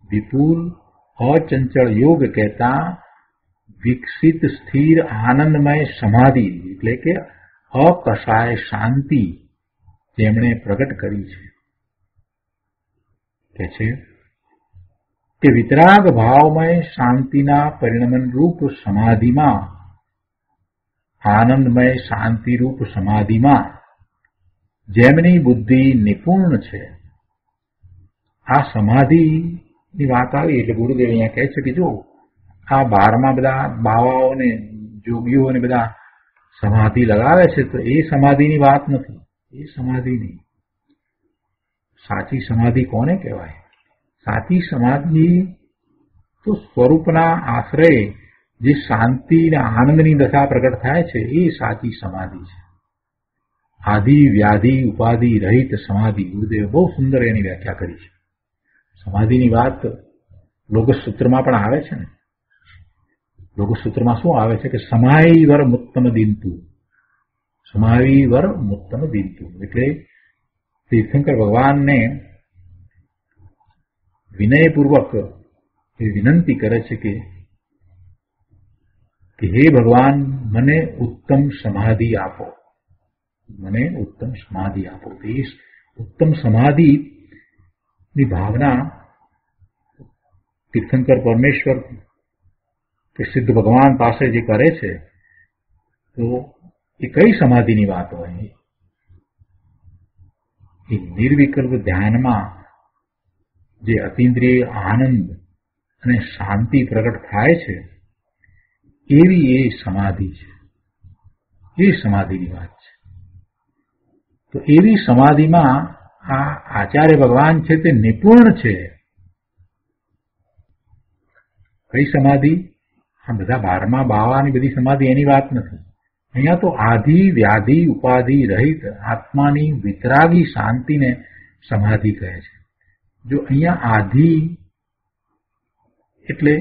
વિપુલ અચંચળ યોગ કહેતા વિકસિત સ્થિર આનંદમય સમાધિ, એટલે કે અકસાય શાંતિ જેમણે પ્રગટ કરી છે. કે છે કે વિતરાગ ભાવમય શાંતિના પરિણમન રૂપ સમાધિમાં, આનંદમય શાંતિરૂપ સમાધિમાં જેમની બુદ્ધિ નિપુણ છે. આ સમાધિની વાત આવી એટલે ગુરુદેવ અહીંયા કહે છે કે જો આ 12માં બધા બાવાઓને, જોગીઓને બધા સમાધિ લગાવે છે તો એ સમાધિની વાત નથી. એ સમાધિ નહીં. સાચી સમાધિ કોને કહેવાય? સાચી સમાધિ તો સ્વરૂપના આશ્રય જે શાંતિ અને આનંદની દશા પ્રગટ થાય છે એ સાચી સમાધિ છે. આદિ વ્યાધિ ઉપાધિ રહિત સમાધિ. ગુરુદેવે બહુ સુંદર એની વ્યાખ્યા કરી છે. સમાધિની વાત લોગસૂત્રમાં પણ આવે છે ને. લોગસૂત્રમાં શું આવે છે કે સમાયવર મુત્તમ દિંતુ, સમાયવર મુત્તમ દિંતુ. એટલે તીર્થંકર ભગવાનને વિનયપૂર્વક એ વિનંતી કરે છે કે હે ભગવાન, મને ઉત્તમ સમાધિ આપો, મને ઉત્તમ સમાધિ આપો. એ ઉત્તમ સમાધિની ભાવના તીર્થંકર પરમેશ્વર કે સિદ્ધ ભગવાન પાસે જે કરે છે તો એ કઈ સમાધિની વાત હોય? એ નિર્વિકલ્પ ધ્યાનમાં જે અતિન્દ્રિય આનંદ અને શાંતિ પ્રગટ થાય છે એવી એ સમાધિ છે. એ સમાધિની વાત છે. તો એવી સમાધિમાં આ આચાર્ય ભગવાન છે તે નિપુણ છે. કઈ સમાધિ? આ બધા 12માં બાવાની બધી સમાધિ એની વાત નથી. અહીંયા તો આધિ વ્યાધિ ઉપાધિ રહિત આત્માની વિતરાગી શાંતિને સમાધિ કહે છે. જો અહીંયા આધિ એટલે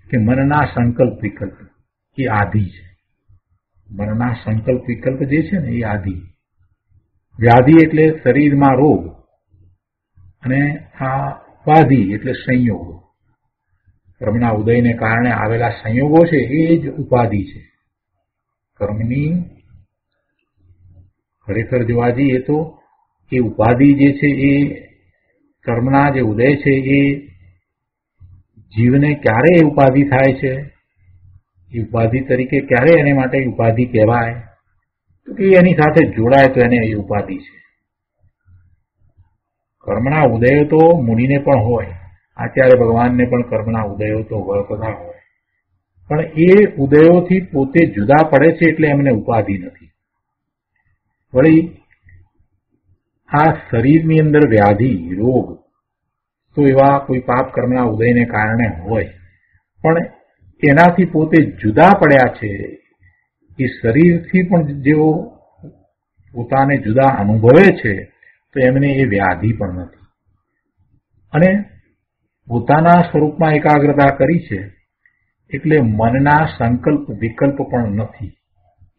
કે મનના સંકલ્પ વિકલ્પ, એ આધિ છે. મનના સંકલ્પ વિકલ્પ જે છે ને એ આધિ. વ્યાધિ એટલે શરીરમાં રોગ, અને આ ઉપાધિ એટલે સંયોગ. કર્મના ઉદયને કારણે આવેલા સંયોગો છે એ જ ઉપાધિ છે. કર્મની ખરેખર જોવા જઈએ તો એ ઉપાધિ જે છે એ કર્મના જે ઉદય છે એ જીવને ક્યારે એ ઉપાધિ થાય છે, એ ઉપાધિ તરીકે ક્યારે એને માટે ઉપાધિ કહેવાય? તો કે એની સાથે જોડાય તો એને એ ઉપાધિ છે. કર્મના ઉદયો તો મુનિને પણ હોય, આચાર્ય ભગવાનને પણ કર્મના ઉદયો તો બધા હોય, પણ એ ઉદયોથી પોતે જુદા પડે છે એટલે એમને ઉપાધિ નથી. વળી આ શરીરની અંદર વ્યાધિ રોગ તો એવા કોઈ પાપ કર્મના ઉદયને કારણે હોય, પણ એનાથી પોતે જુદા પડ્યા છે. એ શરીરથી પણ જેઓ પોતાને જુદા અનુભવે છે તો એમને એ વ્યાધિ પણ નથી. અને પોતાના સ્વરૂપમાં એકાગ્રતા કરી છે એટલે મનના સંકલ્પ વિકલ્પ પણ નથી.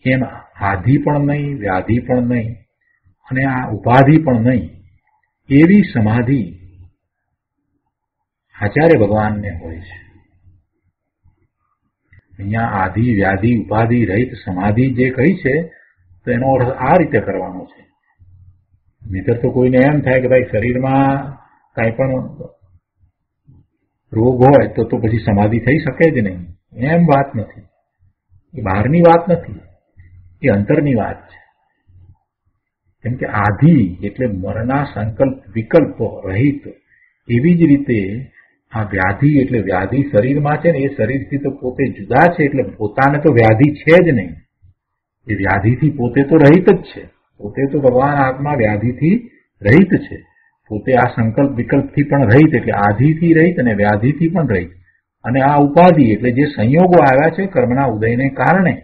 એમ આધિ પણ નહીં, વ્યાધિ પણ નહીં અને આ ઉપાધિ પણ નહીં, એવી સમાધિ આચાર્ય ભગવાનને હોય છે. અહીંયા આધિ વ્યાધિ ઉપાધિ રહિત સમાધિ જે કહી છે તો એનો અર્થ આ રીતે કરવાનો છે. નહીતર તો કોઈને એમ થાય કે ભાઈ શરીરમાં કાંઈ પણ રોગ હોય તો પછી સમાધિ થઈ શકે જ નહીં. એમ વાત નથી. એ બહારની વાત નથી, એ અંતરની વાત છે. કેમ કે આધિ એટલે મનના સંકલ્પ વિકલ્પ રહિત, એવી જ રીતે આ વ્યાધિ એટલે વ્યાધિ શરીરમાં છે ને એ શરીરથી તો પોતે જુદા છે એટલે પોતાને તો વ્યાધિ છે જ નહીં. એ વ્યાધિથી પોતે તો રહિત જ છે. પોતે તો ભગવાન આત્મા વ્યાધિથી રહિત છે. પોતે આ સંકલ્પ વિકલ્પથી પણ રહિત એટલે આધિથી રહિત અને વ્યાધિથી પણ રહિત. અને આ ઉપાધિ એટલે જે સંયોગો આવ્યા છે કર્મના ઉદયને કારણે,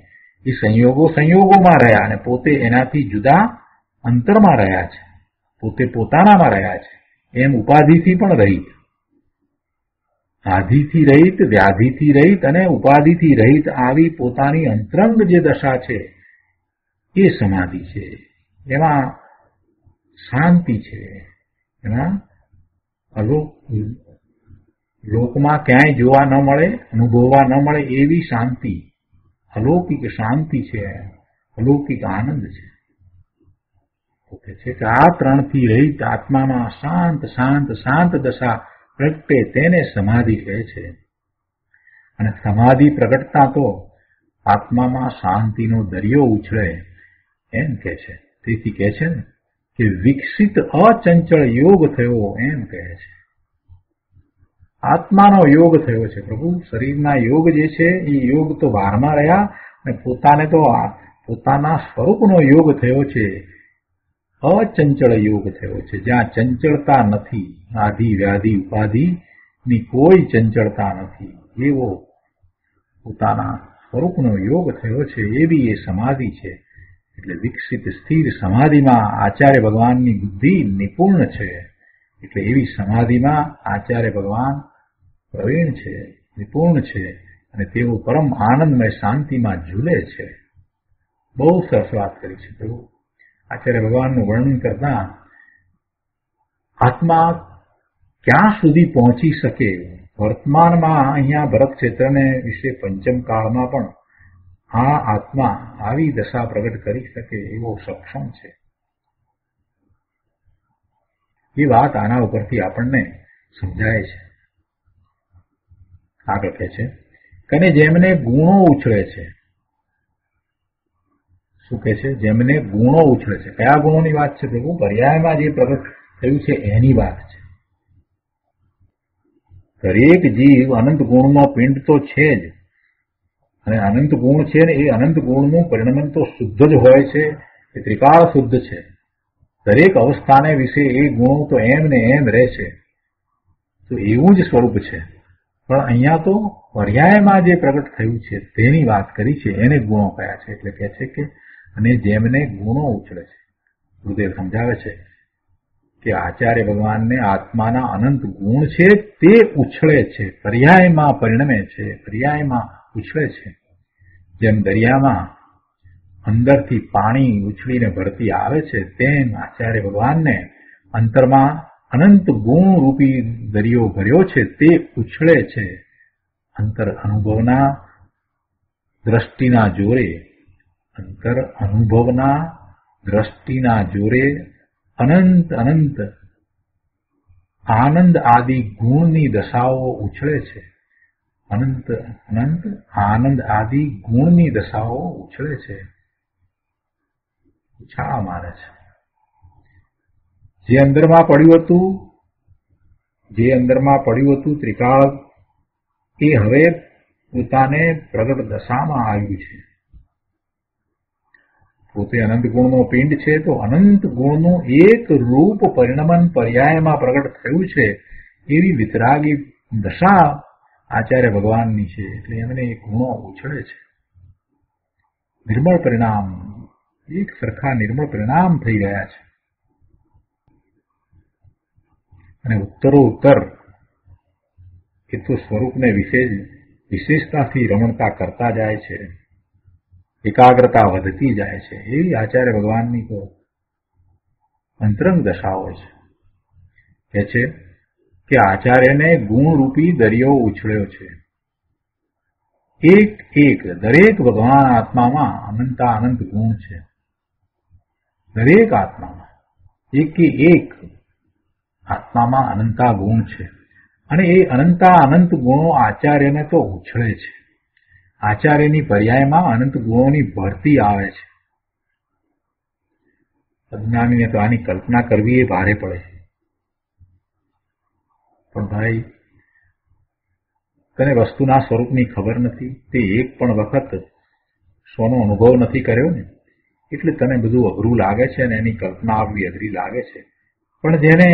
એ સંયોગોમાં રહ્યા અને પોતે એનાથી જુદા અંતરમાં રહ્યા છે, પોતે પોતાનામાં રહ્યા છે. એમ ઉપાધિથી પણ રહિત, આધિથી રહિત, વ્યાધિથી રહિત અને ઉપાધિથી રહિત આવી પોતાની અંતરંગ જે દશા છે એ સમાધિ છે. એમાં શાંતિ છે. એમાં લોકમાં ક્યાંય જોવા ન મળે, અનુભવવા ન મળે એવી શાંતિ, અલૌકિક શાંતિ છે, અલૌકિક આનંદ છે. ઓકે છે કે આ ત્રણથી રહિત આત્મામાં શાંત શાંત શાંત દશા પ્રગટે તેને સમાધિ કહે છે. અને સમાધિ પ્રગટતા તો આત્મામાં શાંતિનો દરિયો ઉછળે એમ કહે છે. તેથી કહે છે ને કે વિકસિત અચંચળ યોગ થયો એમ કહે છે. આત્માનો યોગ થયો છે પ્રભુ. શરીરના યોગ જે છે એ યોગ તો બહારમાં રહ્યા અને પોતાને તો પોતાના સ્વરૂપનો યોગ થયો છે. અચંચળ યોગ થયો છે, જ્યાં ચંચળતા નથી, આધિ વ્યાધિ ઉપાધિની કોઈ ચંચળતા નથી, એવો પોતાના સ્વરૂપનો યોગ થયો છે. એવી એ સમાધિ છે. એટલે વિકસિત સ્થિર સમાધિમાં આચાર્ય ભગવાનની બુદ્ધિ નિપુણ છે. એટલે એવી સમાધિમાં આચાર્ય ભગવાન પ્રવીણ છે, નિપુણ છે અને તેઓ પરમ આનંદમય શાંતિમાં ઝૂલે છે. બહુ સરસ વાત કરી છે પ્રભુ. આચાર્ય ભગવાનનું વર્ણન કરતા આત્મા ક્યાં સુધી પહોંચી શકે. વર્તમાનમાં અહીંયા ભરત ક્ષેત્રને વિશે પંચમ કાળમાં પણ આ આત્મા આવી દશા પ્રગટ કરી શકે એવો સક્ષમ છે. એ વાત આના ઉપરથી આપણને સમજાય છે. આગળ કહે છે કે જેમને ગુણો ઉછળે છે. શું કહે છે? જેમને ગુણો ઉછળે છે. કયા ગુણોની વાત છે પ્રભુ? પર્યાયમાં જે પ્રગટ થયું છે એની વાત છે. દરેક જીવ અનંત ગુણનો પિંડ તો છે જ, અને અનંત ગુણ છે ને એ અનંત ગુણનું પરિણમન તો શુદ્ધ જ હોય છે, એ ત્રિકાળ શુદ્ધ છે. દરેક અવસ્થાને વિશે એ ગુણો તો એમ ને એમ રહે છે. તો એવું જ સ્વરૂપ છે. પણ અહીંયા તો પર્યાયમાં જે પ્રગટ થયું છે તેની વાત કરી છે, એને ગુણો કયા છે. એટલે કહે છે કે અને જેમને ગુણો ઉછળે છે. ગુરુદેવ સમજાવે છે કે આચાર્ય ભગવાનને આત્માના અનંત ગુણ છે તે ઉછળે છે, પર્યાયમાં પરિણમે છે, પર્યાયમાં ઉછળે છે. જેમ દરિયામાં અંદરથી પાણી ઉછળીને ભરતી આવે છે તેમ આચાર્ય ભગવાનને અંતરમાં અનંત ગુણ રૂપી દરિયો ભર્યો છે તે ઉછળે છે. અંતર અનુભવના દ્રષ્ટિના જોરે, અંતર અનુભવના દ્રષ્ટિના જોરે અનંત અનંત આનંદ આદિ ગુણની દશાઓ ઉછળે છે. અનંત અનંત આનંદ આદિ ગુણની દશાઓ ઉછળે છે, ઉછાળા મારે છે. જે અંદરમાં પડ્યું હતું ત્રિકાળ, એ હવે પોતાને પ્રગટ દશામાં આવ્યું છે. પોતે અનંત ગુણનો પિંડ છે તો અનંત ગુણનું એક રૂપ પરિણમન પર્યાયમાં પ્રગટ થયું છે. એવી વિતરાગી દશા આચાર્ય ભગવાનની છે. એટલે એમને એ ગુણો ઉછળે છે. નિર્મળ પરિણામ એક સરખા નિર્મળ પરિણામ થઈ ગયા છે અને ઉત્તરોત્તર એ તો સ્વરૂપને વિશેષતાથી રમણતા કરતા જાય છે, એકાગ્રતા વધતી જાય છે. એવી આચાર્ય ભગવાનની તો અંતરંગ દશા હોય છે. કહે છે કે આચાર્યને ગુણરૂપી દરિયો ઉછળ્યો છે. એક એક દરેક ભગવાન આત્મામાં અનંત ગુણ છે. દરેક આત્મામાં એક આત્મામાં અનંતા ગુણ છે અને એ અનંત ગુણો આચાર્યને તો ઉછળે છે. આચાર્યની પર્યાયમાં અનંત ગુણોની ભરતી આવે છે. અજ્ઞાનીને તો આની કલ્પના કરવી એ ભારે પડે છે. પણ ભાઈ, તને વસ્તુના સ્વરૂપની ખબર નથી, તે એક પણ વખત સ્વનો અનુભવ નથી કર્યો ને, એટલે તને બધું અઘરું લાગે છે અને એની કલ્પના આવવી અઘરી લાગે છે. પણ જેને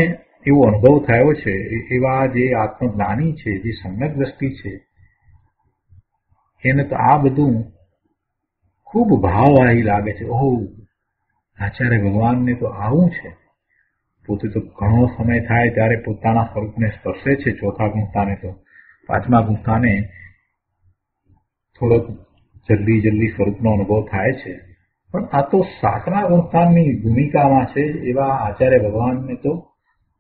એવો અનુભવ થયો છે, એવા જે આત્મજ્ઞાની છે, જે સમ્યક દ્રષ્ટિ છે, એને તો આ બધું ખૂબ ભાવવાહી લાગે છે. ઓહ, આચાર્ય ભગવાનને તો આવું છે. પોતે તો ઘણો સમય થાય ત્યારે પોતાના સ્વરૂપને સ્પર્શે છે. ચોથા ગુણતાને તો પાંચમા ગુણતાને થોડોક જલ્દી સ્વરૂપનો અનુભવ થાય છે. પણ આ તો સાતમા ગુણતાની ભૂમિકામાં છે. એવા આચાર્ય ભગવાનને તો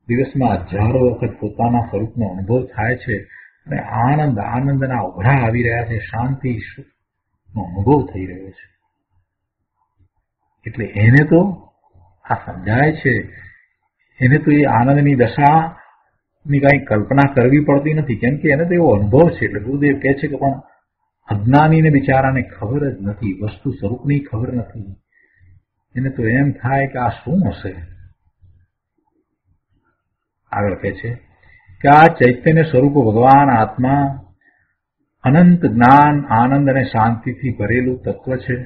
દિવસમાં હજારો વખત પોતાના સ્વરૂપનો અનુભવ થાય છે અને આનંદના ઉભરા આવી રહ્યા છે, શાંતિ સુખનો અનુભવ થઈ રહ્યો છે. એટલે એને તો આ સમજાય છે, એને તો એ આનંદની દશાની કઈ કલ્પના કરવી પડતી નથી, કેમ કે એને તો એવો અનુભવ છે. એટલે ગુરુદેવ કહે છે કે પણ અજ્ઞાનીને બિચારાને ખબર જ નથી, વસ્તુ સ્વરૂપની ખબર નથી. એને તો એમ થાય કે આ શું હશે. આગળ કહે છે કે આ ચૈતન્ય સ્વરૂપ ભગવાન આત્મા અનંત જ્ઞાન, આનંદ અને શાંતિથી ભરેલું તત્વ છે.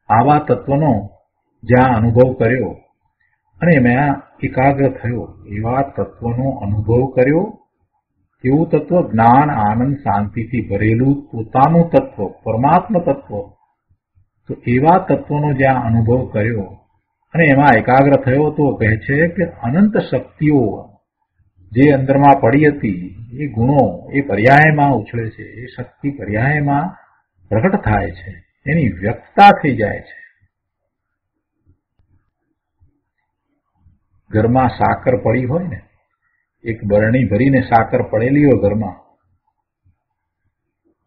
આવા તત્વનો જ્યાં અનુભવ કર્યો અને એમાં એકાગ્ર થયો, એવા તત્વનો અનુભવ કર્યો, એવું તત્વ જ્ઞાન, આનંદ, શાંતિથી ભરેલું પોતાનું તત્વ, પરમાત્મ તત્વ, તો એવા તત્વનો જ્યાં અનુભવ કર્યો અને એમાં એકાગ્ર થયો, તો કહે છે કે અનંત શક્તિઓ જે અંદરમાં પડી હતી, એ ગુણો એ પર્યાયમાં ઉછળે છે. એ શક્તિ પર્યાયમાં પ્રગટ થાય છે, એની વ્યક્તતા થઈ જાય છે. ઘરમાં સાકર પડી હોય ને, એક બરણી ભરીને સાકર પડેલી હોય ઘરમાં,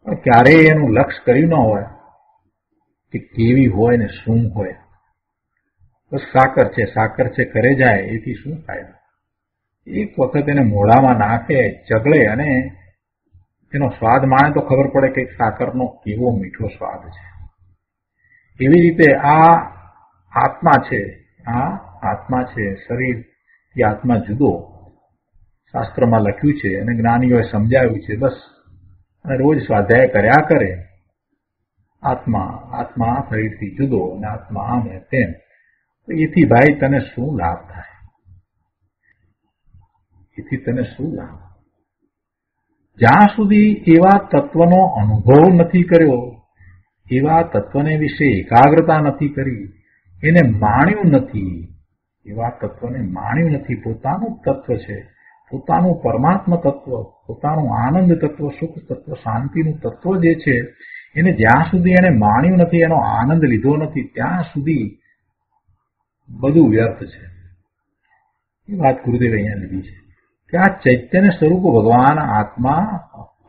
પણ ક્યારેય એનું લક્ષ્ય કર્યું ન હોય કે કેવી હોય ને શું હોય. બસ સાકર છે કરે જાય, એથી શું ફાયદો. એક વખત એને મોઢામાં નાખે, ચગળે અને એનો સ્વાદ માણે તો ખબર પડે કે સાકરનો કેવો મીઠો સ્વાદ છે. એવી રીતે આ આત્મા છે, શરીરથી આત્મા જુદો શાસ્ત્રમાં લખ્યું છે અને જ્ઞાનીઓએ સમજાવ્યું છે. બસ અને રોજ સ્વાધ્યાય કર્યા કરે. આત્મા શરીરથી જુદો અને આત્મા આમ તેમ. તો એથી ભાઈ તને શું લાભ થાય? એથી તને શું લાભ? જ્યાં સુધી એવા તત્વનો અનુભવ નથી કર્યો, એવા તત્વને વિશે એકાગ્રતા નથી કરી, એને માણ્યું નથી, એવા તત્વને માણ્યું નથી. પોતાનું તત્વ છે, પોતાનું પરમાત્મ તત્વ, પોતાનું આનંદ તત્વ, સુખ તત્વ, શાંતિનું તત્વ જે છે, એને જ્યાં સુધી એને માણ્યું નથી, એનો આનંદ લીધો નથી, ત્યાં સુધી બધું વ્યર્થ છે. એ વાત ગુરુદેવ અહીંયા લીધી છે કે આ ચૈતન્ય સ્વરૂપ ભગવાન આત્મા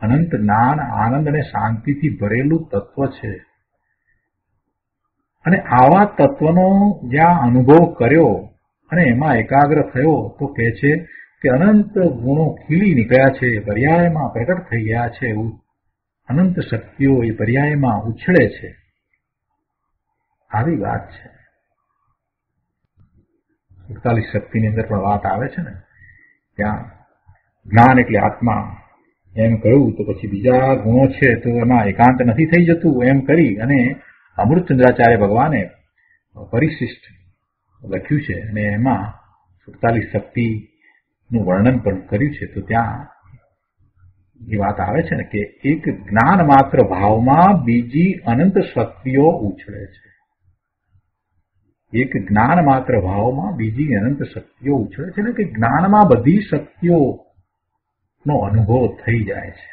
અનંત જ્ઞાન, આનંદ અને શાંતિથી ભરેલું તત્વ છે. અને આવા તત્વનો જ્યાં અનુભવ કર્યો અને એમાં એકાગ્ર થયો, તો કહે છે કે અનંત ગુણો ખીલી નીકળ્યા છે, પર્યાયમાં પ્રગટ થઈ ગયા છે. અનંત શક્તિઓ એ પર્યાયમાં ઉછળે છે. આવી વાત છે. 47 શક્તિની અંદર પણ વાત આવે છે ને, ત્યાં જ્ઞાન એટલે આત્મા એમ કહ્યું, તો પછી બીજા ગુણો છે તો એમાં એકાંત નથી થઈ જતું. એમ કરી અને અમૃતચંદ્રાચાર્ય ભગવાને પરિશિષ્ટ લખ્યું છે અને એમાં 47 શક્તિનું વર્ણન પણ કર્યું છે. તો ત્યાં એ વાત આવે છે ને કે એક જ્ઞાન માત્ર ભાવમાં બીજી અનંત શક્તિઓ ઉછળે છે. એક જ્ઞાન માત્ર ભાવમાં બીજી અનંત શક્તિઓ ઉછળે છે, એટલે કે જ્ઞાનમાં બધી શક્તિઓનો અનુભવ થઈ જાય છે.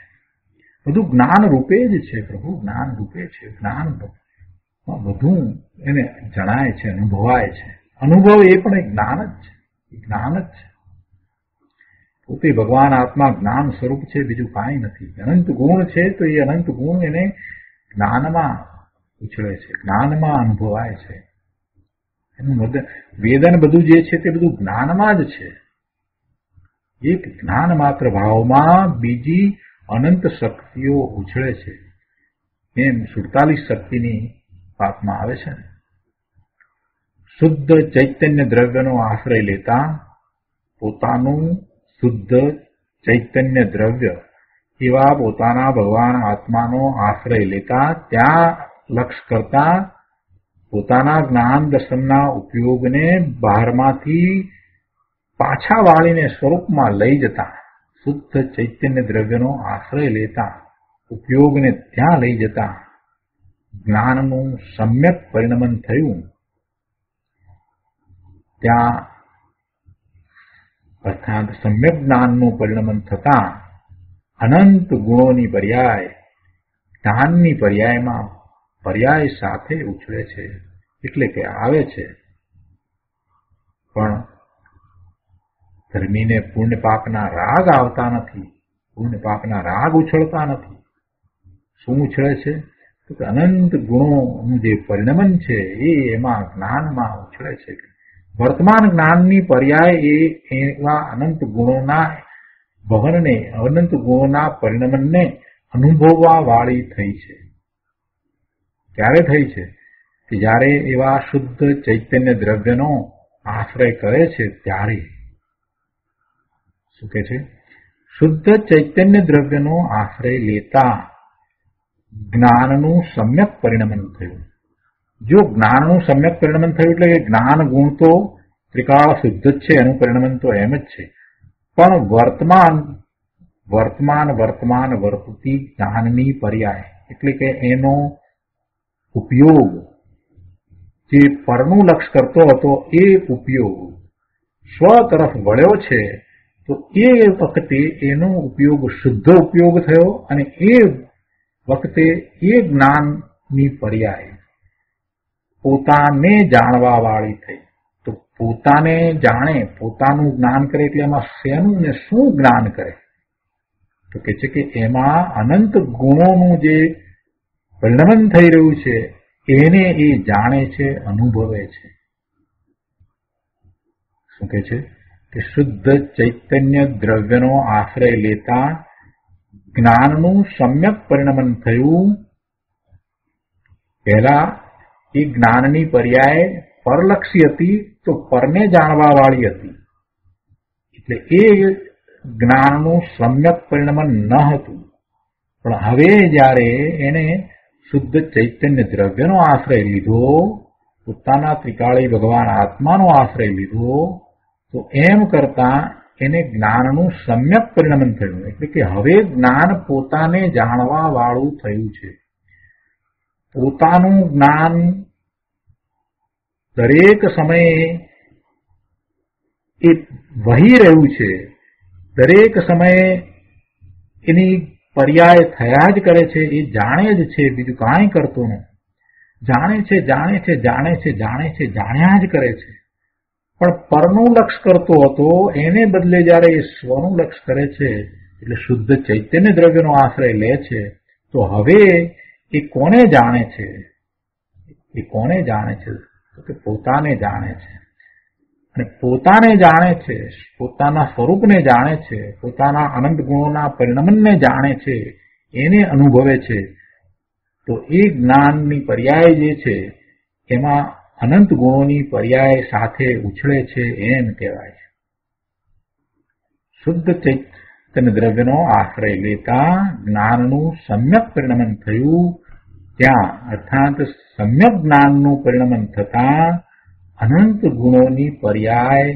બધું જ્ઞાન રૂપે જ છે. પ્રભુ જ્ઞાન રૂપે છે. જ્ઞાનમાં બધું એને જણાય છે, અનુભવાય છે. અનુભવ એ પણ એક જ્ઞાન જ છે. જ્ઞાન જ છે. પોતે ભગવાન આત્મા જ્ઞાન સ્વરૂપ છે, બીજું કાંઈ નથી. અનંત ગુણ છે તો એ અનંત ગુણ એને જ્ઞાનમાં ઉછળે છે, જ્ઞાનમાં અનુભવાય છે. એનું વેદન બધું જે છે તે બધું જ્ઞાનમાં જ છે. એક જ્ઞાન માત્ર ભાવમાં બીજી અનંત શક્તિઓ ઉછળે છે. એમ 47 શક્તિની વાતમાં આવે છે. શુદ્ધ ચૈતન્ય દ્રવ્યનો આશ્રય લેતા પોતાનું શુદ્ધ ચૈતન્ય દ્રવ્ય એવા પોતાના ભગવાન આત્માનો આશ્રય લેતા ત્યાં લક્ષ કરતા પોતાના જ્ઞાન દર્શનના ઉપયોગને બહારમાંથી પાછા વાળીને સ્વરૂપમાં લઈ જતા, શુદ્ધ ચૈતન્ય દ્રવ્યનો આશ્રય લેતા ઉપયોગને ત્યાં લઈ જતા જ્ઞાનનું સમ્યક પરિણમન થયું. ત્યાં અર્થાત સમ્યક જ્ઞાનનું પરિણમન થતા અનંત ગુણોની પર્યાય જ્ઞાનની પર્યાયમાં પર્યાય સાથે ઉછળે છે, એટલે કે આવે છે. પણ ધર્મીને પુણ્ય પાપના રાગ આવતા નથી, પુણ્ય પાપના રાગ ઉછળતા નથી. શું ઉછળે છે? તો કે અનંત ગુણોનું જે પરિણમન છે એ એમાં જ્ઞાનમાં ઉછળે છે. વર્તમાન જ્ઞાનની પર્યાય એ એવા અનંત ગુણોના વહનને, અનંત ગુણોના પરિણમનને અનુભવવા વાળી થઈ છે. ક્યારે થઈ છે? કે જ્યારે એવા શુદ્ધ ચૈતન્ય દ્રવ્યનો આશ્રય કરે છે ત્યારે. શું કહે છે? શુદ્ધ ચૈતન્ય દ્રવ્યનો આશ્રય લેતા જ્ઞાનનું સમ્યક પરિણમન થયું. જો જ્ઞાનનું સમ્યક પરિણમન થયું એટલે કે જ્ઞાન ગુણ તો ત્રિકાળ શુદ્ધ જ છે, એનું પરિણમન તો એમ જ છે. પણ વર્તમાન વર્તતી જ્ઞાનની પર્યાય એટલે કે એનો ઉપયોગ જે પરનું લક્ષ કરતો હતો એ ઉપયોગ સ્વ તરફ વળ્યો છે, તો એ વખતે એનો ઉપયોગ શુદ્ધ ઉપયોગ થયો અને એ વખતે એ જ્ઞાનની પર્યાય પોતાને જાણવા વાળી થઈ. તો પોતાને જાણે, પોતાનું જ્ઞાન કરે એટલે એમાં શેનું ને શું જ્ઞાન કરે? તો કે છે કે એમાં અનંત ગુણોનું જે પરિણમન થઈ રહ્યું છે એને એ જાણે છે, અનુભવે છે. શું કે છે? કે શુદ્ધ ચૈતન્ય દ્રવ્યનો આશ્રય લેતા જ્ઞાનનું સમ્યક પરિણમન થયું. પહેલા એ જ્ઞાનની પર્યાય પરલક્ષી હતી, તો પરને જાણવા વાળી હતી, એટલે એ જ્ઞાનનું સમ્યક પરિણમન ન હતું. પણ હવે જ્યારે એને શુદ્ધ ચૈતન્ય દ્રવ્યનો આશ્રય લીધો, પોતાના ત્રિકાળી ભગવાન આત્માનો આશ્રય લીધો, તો એમ કરતા એને જ્ઞાનનું સમ્યક પરિણમન થયું. એટલે કે હવે જ્ઞાન પોતાને જાણવા વાળું થયું છે. પોતાનું જ્ઞાન દરેક સમયે એ વહી રહ્યું છે, દરેક સમયે એની પર્યાય થયા જ કરે છે. એ જાણે જ છે, બીજું કાંઈ કરતો નથી. જાણે છે, જાણ્યા જ કરે છે. પણ પરનું લક્ષ કરતો હતો એને બદલે જયારે એ સ્વનું લક્ષ કરે છે, એટલે શુદ્ધ ચૈતન્ય દ્રવ્યનો આશ્રય લે છે, તો હવે એ કોને જાણે છે? એ કોને જાણે છે? તો કે પોતાને જાણે છે. અને પોતાને જાણે છે, પોતાના સ્વરૂપને જાણે છે, પોતાના અનંત ગુણોના પરિણમનને જાણે છે, એને અનુભવે છે. તો એ જ્ઞાનની પર્યાય જે છે એમાં અનંત ગુણોની પર્યાય સાથે ઉછળે છે, એમ કહેવાય છે. શુદ્ધ ચૈતન્ય દ્રવ્યનો આશ્રય લેતા જ્ઞાનનું સમ્યક પરિણમન થયું. ત્યાં અર્થાત સમ્યક જ્ઞાનનું પરિણમન થતા અનંત ગુણોની પર્યાય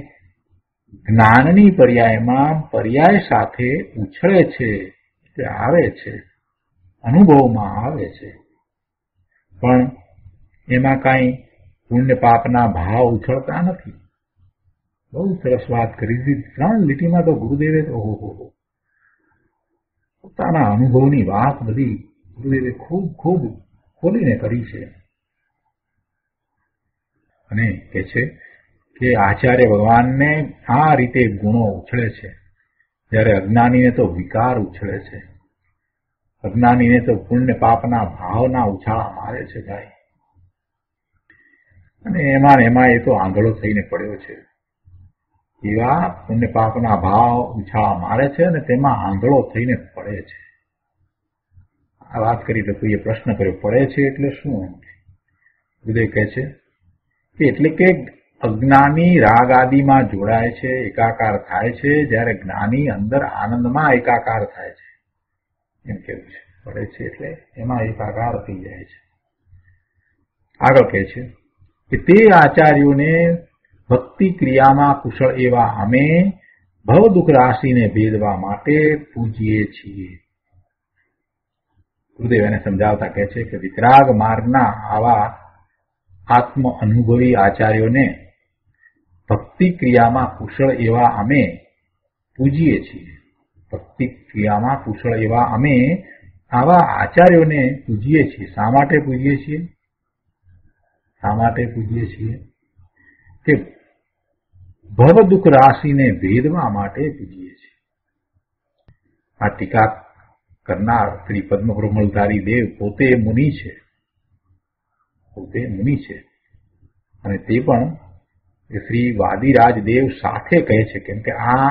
જ્ઞાનની પર્યાયમાં પર્યાય સાથે ઉછળે છે, તે આવે છે, અનુભવમાં આવે છે. પણ એમાં કાંઈ પુણ્ય પાપના ભાવ ઉછળતા નથી. બહુ સરસ વાત કરી દીધી. 3 લીટીમાં તો ગુરુદેવે ઓહો પોતાના અનુભવની વાત બધી ગુરુદેવે ખૂબ ખૂબ ખોલીને કરી છે. અને કહે છે કે આચાર્ય ભગવાનને આ રીતે ગુણો ઉછળે છે, જ્યારે અજ્ઞાનીને તો વિકાર ઉછળે છે. અજ્ઞાનીને તો પુણ્ય પાપના ભાવના ઉછાળા મારે છે ભાઈ. અને એમાં એ તો આંધળો થઈને પડ્યો છે. એવા પુણ્ય પાપના ભાવ ઉછાળા મારે છે અને તેમાં આંધળો થઈને પડે છે. આ વાત કરી તો કોઈએ પ્રશ્ન કર્યો, પડે છે એટલે શું? ગુરુદેવ કહે છે કે એટલે કે અજ્ઞાની રાગ આદિમાં જોડાય છે, એકાકાર થાય છે, જ્યારે જ્ઞાની અંદર આનંદમાં એકાકાર થાય છે. એમ કેવું છે, પડે છે એટલે એમાં એકાકાર થઈ જાય છે. આગળ કહે છે કે તે આચાર્યોને ભક્તિ ક્રિયામાં કુશળ એવા અમે ભવ દુઃખ રાશિને ભેદવા માટે પૂજીએ છીએ. ગુરુદેવ એને સમજાવતા કહે છે કે વિતરાગ માર્ગના આવા આત્મ અનુભવી આચાર્યોને ભક્તિ ક્રિયામાં કુશળ એવા અમે પૂજીએ છીએ. ભક્તિ ક્રિયામાં કુશળ એવા અમે આવા આચાર્યોને પૂજીએ છીએ. શા માટે પૂજીએ છીએ? શા માટે પૂજીએ છીએ? કે ભવ દુઃખ રાશિને ભેદવા માટે પૂજીએ છીએ. આ ટીકા કરનાર શ્રી પદ્મબ્રહ્મલધારી દેવ પોતે મુનિ છે. અને તે પણ શ્રી વાદીરાજ દેવ સાથે કહે છે. કેમ કે આ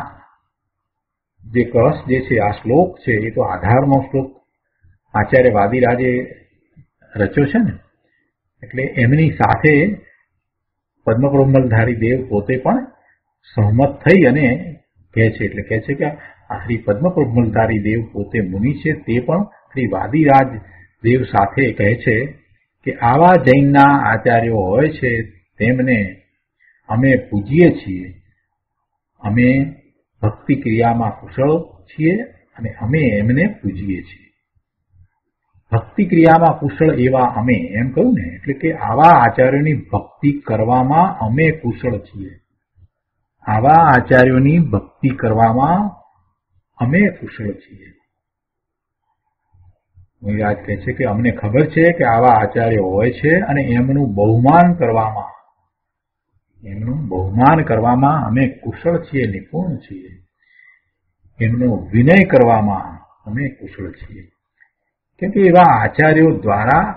જે કળશ જે છે, આ શ્લોક છે, એ તો આધારનો શ્લોક આચાર્ય વાદીરાજે રચ્યો છે ને, એટલે એમની સાથે પદ્મબ્રહ્મલધારી દેવ પોતે પણ સહમત થઈ અને કહે છે. એટલે કહે છે કે આ શ્રી પદ્મબ્રહ્મલધારી દેવ પોતે મુનિ છે, તે પણ શ્રી વાદીરાજ દેવ સાથે કહે છે કે આવા જૈનના આચાર્યો હોય છે તેમને અમે પૂજીએ છીએ. અમે ભક્તિ ક્રિયામાં કુશળ છીએ અને અમે એમને પૂજીએ છીએ. ભક્તિ ક્રિયામાં કુશળ એવા અમે, એમ કહ્યું ને, એટલે કે આવા આચાર્યોની ભક્તિ કરવામાં અમે કુશળ છીએ. આવા આચાર્યોની ભક્તિ કરવામાં અમે કુશળ છીએ. મહારાજ કહે છે કે અમને ખબર છે કે આવા આચાર્યો હોય છે અને એમનું બહુમાન કરવામાં અમે કુશળ છીએ, નિપુણ છીએ. એમનો વિનય કરવામાં અમે કુશળ છીએ. કેમ કે એવા આચાર્યો દ્વારા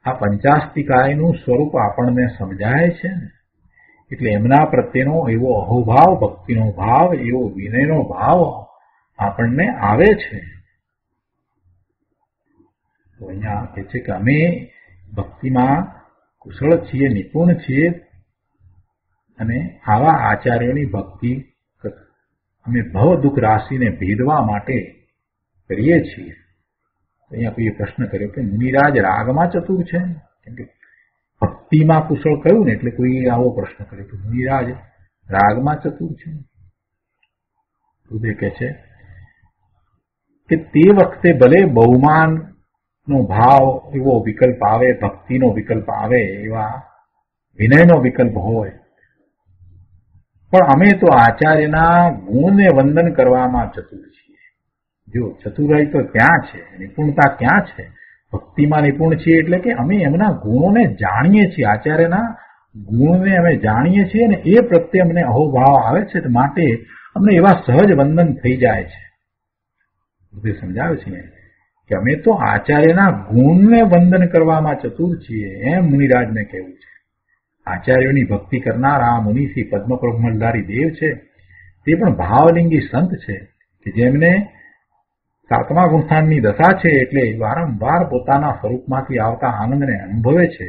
આ પંચાસ્તિકાયનું સ્વરૂપ આપણને સમજાય છે ને, એટલે એમના પ્રત્યેનો એવો અહોભાવ, ભક્તિનો ભાવ, એવો વિનયનો ભાવ આપણને આવે છે. તો અહીંયા કહે છે કે અમે ભક્તિમાં કુશળ છીએ, નિપુણ છીએ અને આવા આચાર્યોની ભક્તિ અમે ભવ દુઃખ રાશિને ભેદવા માટે કરીએ છીએ. અહીંયા કોઈએ પ્રશ્ન કર્યો કે મુનિરાજ રાગમાં ચતુર છે? કેમ કે ભક્તિમાં કુશળ કહ્યું ને, એટલે કોઈ આવો પ્રશ્ન કર્યો કે મુનિરાજ રાગમાં ચતુર છે? ગુરુદેવ કહે છે કે તે વખતે ભલે બહુમાનનો ભાવ એવો વિકલ્પ આવે, ભક્તિનો વિકલ્પ આવે, એવા વિનયનો વિકલ્પ હોય, પણ અમે તો આચાર્યના ગુણને વંદન કરવામાં ચતુર છીએ. જો ચતુરાઈ તો ક્યાં છે, નિપુણતા ક્યાં છે? ભક્તિમાં નિપુણ છીએ એટલે કે અમે એમના ગુણોને જાણીએ છીએ, આચાર્યના ગુણને અમે જાણીએ છીએ અને એ પ્રત્યે અમને અહોભાવ આવે છે, માટે અમને એવા સહજ વંદન થઈ જાય છે. બધું સમજાવે છે ને કે અમે તો આચાર્યના ગુણને વંદન કરવામાં ચતુર છીએ, એમ મુનિરાજને કહેવું છે. આચાર્યોની ભક્તિ કરનાર આ મુનિ શ્રી પદ્મબ્રહ્મલધારી દેવ છે, તે પણ ભાવલિંગી સંત છે કે જેમને 7મા ગુણસ્થાનની દશા છે, એટલે વારંવાર પોતાના સ્વરૂપમાંથી આવતા આનંદને અનુભવે છે.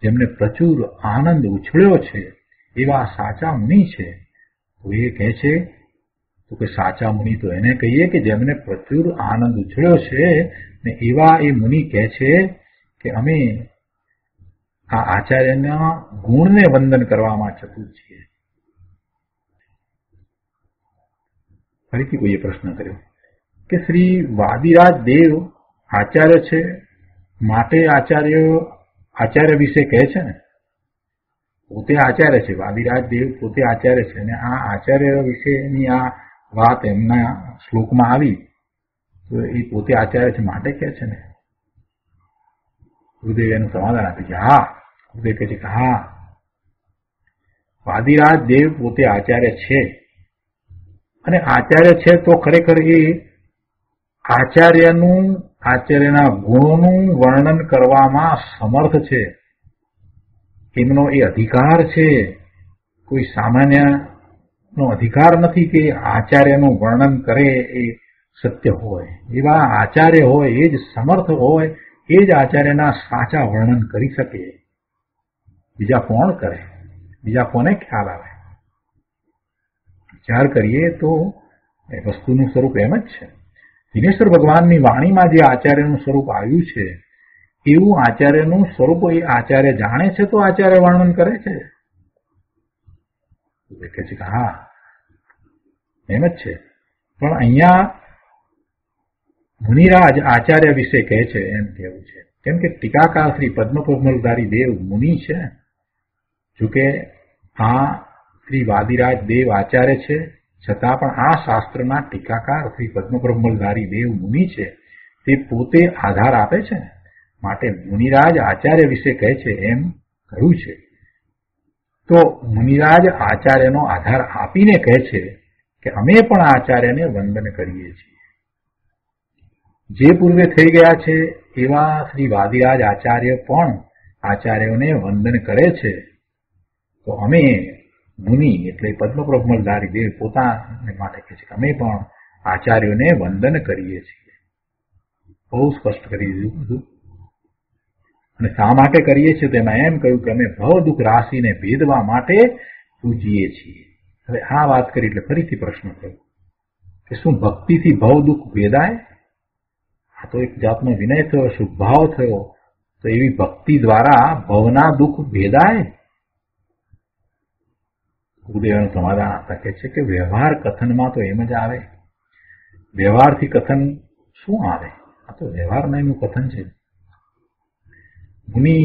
જેમને પ્રચુર આનંદ ઉછળ્યો છે એવા સાચા મુનિ છે. તો એ કહે છે તો કે સાચા મુનિ તો એને કહીએ કે જેમને પ્રચુર આનંદ ઉછળ્યો છે, ને એવા એ મુનિ કહે છે કે અમે આ આચાર્યના ગુણને વંદન કરવામાં ચતુર છીએ. ફરીથી કોઈએ પ્રશ્ન કર્યો કે શ્રી વાદીરાજ દેવ આચાર્ય છે, માટે આચાર્ય વિશે કહે છે ને, પોતે આચાર્ય છે, વાદિરાજ દેવ પોતે આચાર્ય છે, અને આ આચાર્ય વિશેની આ વાત એમના શ્લોકમાં આવી તો એ પોતે આચાર્ય છે માટે કે છે ને. ગુરુદેવ એનું સમાધાન આપે છે. હા, ગુરુદેવ કહે છે કે હા, વાદિરાજ દેવ પોતે આચાર્ય છે, અને આચાર્ય છે તો ખરેખર એ આચાર્યના ગુણોનું વર્ણન કરવામાં સમર્થ છે. એમનો એ અધિકાર છે, કોઈ સામાન્ય નો અધિકાર નથી કે આચાર્યનું વર્ણન કરે એ સત્ય હોય. એવા આચાર્ય હોય, એ જ સમર્થ હોય, એ જ આચાર્યના સાચા વર્ણન કરી શકે. બીજા કોણ કરે? બીજા કોને ખ્યાલ આવે? વિચાર કરીએ તો એ વસ્તુનું સ્વરૂપ એમ જ છે. દિનેશ્વર ભગવાનની વાણીમાં જે આચાર્યનું સ્વરૂપ આવ્યું છે એવું આચાર્યનું સ્વરૂપ એ આચાર્ય જાણે છે તો આચાર્ય વર્ણન કરે છે. કહે છે કે હા, એમ જ છે. પણ અહીંયા મુનિરાજ આચાર્ય વિશે કહે છે એમ કહેવું છે. કેમ કે ટીકાકાર શ્રી પદ્મપદ્મલધારી દેવ મુનિ છે. જોકે આ શ્રી વાદિરાજ દેવ આચાર્ય છે, છતાં પણ આ શાસ્ત્રના ટીકાકાર શ્રી પદ્મપદ્મલધારી દેવ મુનિ છે, તે પોતે આધાર આપે છે ને, માટે મુનિરાજ આચાર્ય વિશે કહે છે એમ કહ્યું છે. તો મુનિરાજ આચાર્યનો આધાર આપીને કહે છે કે અમે પણ આચાર્યને વંદન કરીએ છીએ. જે પૂર્વે થઈ ગયા છે એવા શ્રી વાદિરાજ આચાર્ય પણ આચાર્યોને વંદન કરે છે. તો અમે મુનિ એટલે પદ્મપદ્મલધારી દેવ પોતાને માટે કહે છે કે અમે પણ આચાર્યોને વંદન કરીએ છીએ. બહુ સ્પષ્ટ કરી દીધું બધું. અને શા માટે કરીએ છીએ તેમાં એમ કહ્યું કે અમે ભવ દુઃખ રાશિને ભેદવા માટે પૂજીએ છીએ. હવે આ વાત કરી એટલે ફરીથી પ્રશ્ન થયો કે શું ભક્તિથી ભવ દુઃખ ભેદાય? આ તો એક જાતનો વિનય થયો, શુભભાવ થયો. તો એવી ભક્તિ દ્વારા ભવના દુઃખ ભેદાય? ગુરુદેવનું સમાધાન આપતા કહે છે કે વ્યવહાર કથનમાં તો એમ જ આવે. વ્યવહારથી કથન શું આવે? આ તો વ્યવહારના એનું કથન છે. મુનિ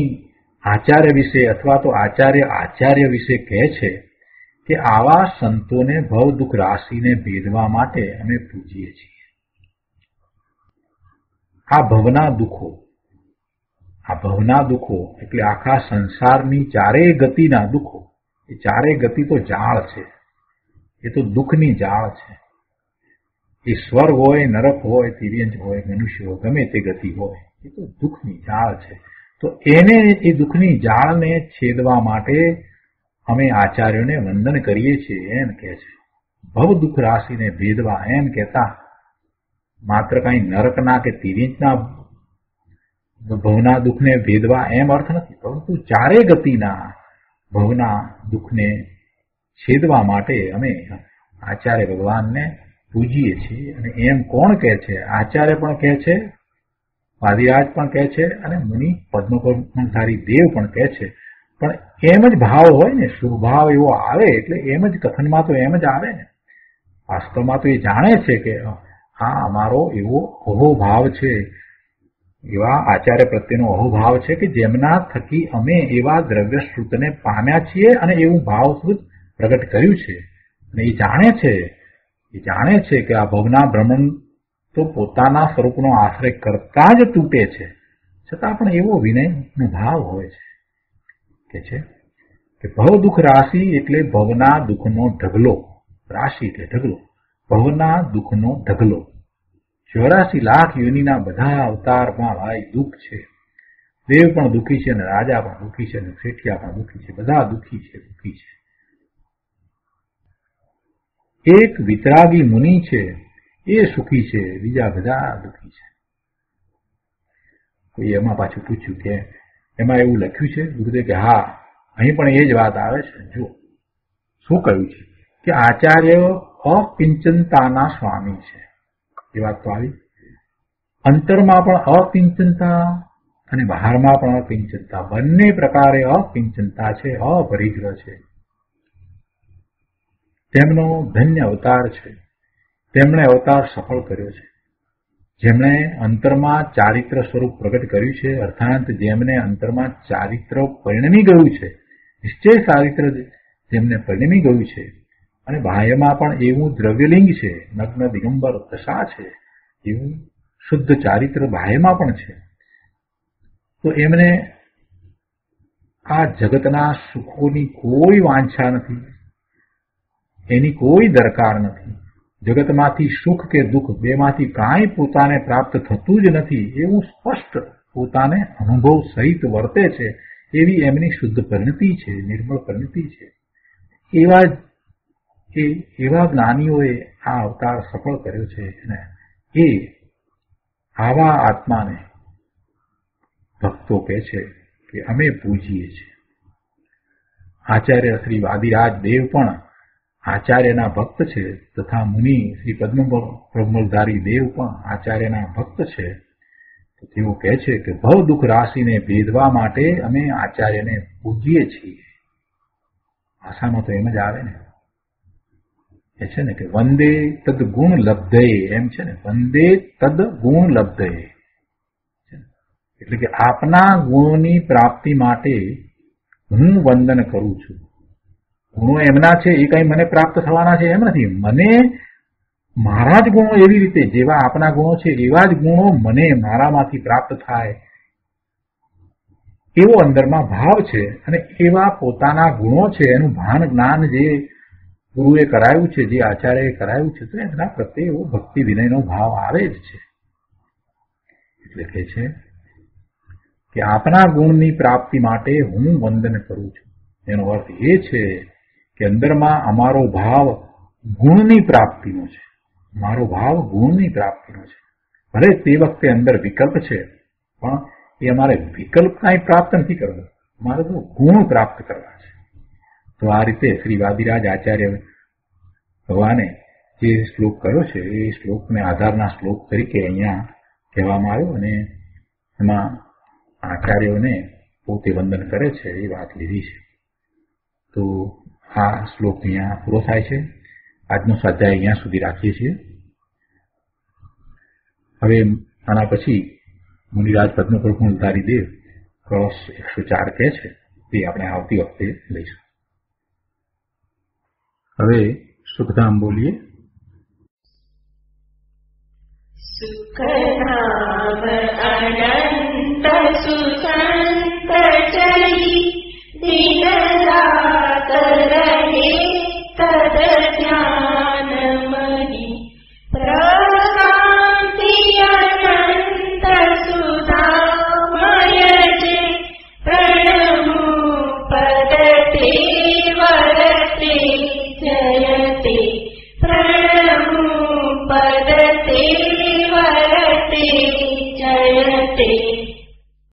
આચાર્ય વિશે અથવા તો આચાર્ય વિશે કહે છે કે આવા સંતોને ભવ દુઃખ રાશિને ભેદવા માટે અમે પૂજીએ છીએ. આ ભવના દુઃખો એટલે આખા સંસારની ચારેય ગતિના દુઃખો. એ ચારેય ગતિ તો જાળ છે, એ તો દુઃખની જાળ છે. એ સ્વર્ગ હોય, નરક હોય, તિર્યંજ હોય, મનુષ્ય હોય, ગમે તે ગતિ હોય, એ તો દુઃખની જાળ છે. તો એ દુઃખની જાળને છેદવા માટે અમે આચાર્યોને વંદન કરીએ છીએ એમ કહે છે. ભવ દુઃખ રાશિને ભેદવા એમ કહેતા માત્ર કઈ નરકના કે તિર્યંજના ભવના દુઃખને ભેદવા એમ અર્થ નથી, પરંતુ ચારે ગતિના ભવના દુઃખને છેદવા માટે અમે આચાર્ય ભગવાનને પૂજીએ છીએ. અને એમ કોણ કહે છે? આચાર્ય પણ કહે છે, વાદિરાજ પણ કહે છે, અને મુનિ પદ્મપદ્મલધારી દેવ પણ કહે છે. પણ એમ જ ભાવ હોય ને, શુભભાવ એવો આવે એટલે એમ જ કથનમાં તો એમ જ આવે ને. વાસ્તવમાં તો એ જાણે છે કે હા, અમારો એવો અહોભાવ છે, એવા આચાર્ય પ્રત્યેનો અહોભાવ છે કે જેમના થકી અમે એવા દ્રવ્ય શ્રુતને પામ્યા છીએ અને એવું ભાવશ્રુત પ્રગટ કર્યું છે. અને એ જાણે છે કે આ ભવના ભ્રમણ તો પોતાના સ્વરૂપનો આશ્રય કરતા જ તૂટે છે, છતાં પણ એવો વિનયનો ભાવ હોય છે કે ભવ દુઃખ રાશિ એટલે ભવના દુઃખનો ઢગલો. રાશિ એટલે ઢગલો, ભવના દુઃખનો ઢગલો. 84 લાખ યોનિના બધા અવતારમાં ભાઈ દુઃખ છે. દેવ પણ દુઃખી છે, અને રાજા પણ દુઃખી છે, અને શેઠિયા પણ દુઃખી છે. બધા દુઃખી છે. એક વિતરાગી મુનિ છે, એ સુખી છે, બીજા બધા દુઃખી છે. કોઈ એમાં પાછું પૂછ્યું કે એમાં એવું લખ્યું છે? ગુરુદેવ કે હા, અહીં પણ એ જ વાત આવે છે. જો શું કહ્યું છે કે આચાર્ય અપિંચનતાના સ્વામી છે. એ વાત તો આવી. અંતરમાં પણ અપિંચનતા અને બહારમાં પણ અપિંચનતા, બંને પ્રકારે અપિંચનતા છે, અપરિગ્રહ છે. તેમનો ધન્ય અવતાર છે. તેમણે અવતાર સફળ કર્યો છે. જેમણે અંતરમાં ચારિત્ર સ્વરૂપ પ્રગટ કર્યું છે, અર્થાત જેમને અંતરમાં ચારિત્ર પરિણમી ગયું છે, નિશ્ચય ચારિત્ર જેમને પરિણમી ગયું છે અને બાહ્યમાં પણ એવું દ્રવ્યલિંગ છે, નગ્ન દિગંબર દશા છે, એવું શુદ્ધ ચારિત્ર બાહ્યમાં પણ છે, તો એમને આ જગતના સુખોની કોઈ વાંછા નથી, એની કોઈ દરકાર નથી. જગતમાંથી સુખ કે દુઃખ બેમાંથી કાંઈ પોતાને પ્રાપ્ત થતું જ નથી એવું સ્પષ્ટ પોતાને અનુભવ સહિત વર્તે છે. એવી એમની શુદ્ધ પરિણતિ છે, નિર્મળ પરિણતિ છે. એવા જ્ઞાનીઓએ આ અવતાર સફળ કર્યો છે અને એ આવા આત્માને ભક્તો કહે છે કે અમે પૂજીએ છીએ. આચાર્ય શ્રી વાદિરાજ દેવ પણ આચાર્યના ભક્ત છે, તથા મુનિ શ્રી પદ્મબ્રહ્મલધારી દેવ પણ આચાર્યના ભક્ત છે. તો તેઓ કહે છે કે ભવ દુઃખ રાશિને ભેદવા માટે અમે આચાર્યને પૂજીએ છીએ. ભાષામાં તો એમ જ આવે ને, એ છે ને કે વંદે તદ ગુણ લબ્ધે, એમ છે ને, વંદે તદ ગુણ લબ્ધે, એટલે કે આપના ગુણોની પ્રાપ્તિ માટે હું વંદન કરું છું. ગુણો એમના છે, એ કઈ મને પ્રાપ્ત થવાના છે એમ નથી. મને મારા જ ગુણો એવી રીતે જેવા આપના ગુણો છે એવા જ ગુણો મને મારામાંથી પ્રાપ્ત થાય એવો અંદરમાં ભાવ છે. અને એવા પોતાના ગુણો છે એનું ભાન જ્ઞાન જે ગુરુએ કરાયું છે, જે આચાર્યએ કરાયું છે, તો એના પ્રત્યે એવો ભક્તિ વિનયનો ભાવ આવે જ છે. એટલે કહે છે કે આપના ગુણની પ્રાપ્તિ માટે હું વંદન કરું છું. એનો અર્થ એ છે કે અંદરમાં અમારો ભાવ ગુણની પ્રાપ્તિનો છે, મારો ભાવ ગુણની પ્રાપ્તિનો છે. ભલે તે વખતે અંદર વિકલ્પ છે, પણ એ અમારે વિકલ્પ કાંઈ પ્રાપ્ત નથી કરવો, અમારે તો ગુણ પ્રાપ્ત કરવા છે. તો આ રીતે શ્રી વાદિરાજ આચાર્ય ભગવાને જે શ્લોક કર્યો છે એ શ્લોકને આધારના શ્લોક તરીકે અહીંયા કહેવામાં આવ્યો અને એમાં આચાર્યોને પોતે વંદન કરે છે એ વાત લીધી છે. તો આ શ્લોક અહીંયા પૂરો થાય છે. આજનો સ્વાધ્યાય અહીંયા સુધી રાખીએ છીએ. હવે આના પછી મુનિરાજ પદ્મપ્રભુલધારી દેવ કળશ 104 કહે છે તે આપણે આવતી વખતે લઈશું. હવે સુખધામ બોલીએ. સુખધામ અનંત સુસંત ચલી દિન રાત રહે તદ ધ્યાન મહી પ્રકાંતિ અનંત સુધામય જે પ્રણમુ પદતે વરતે જયતે પ્રણમુ પદતે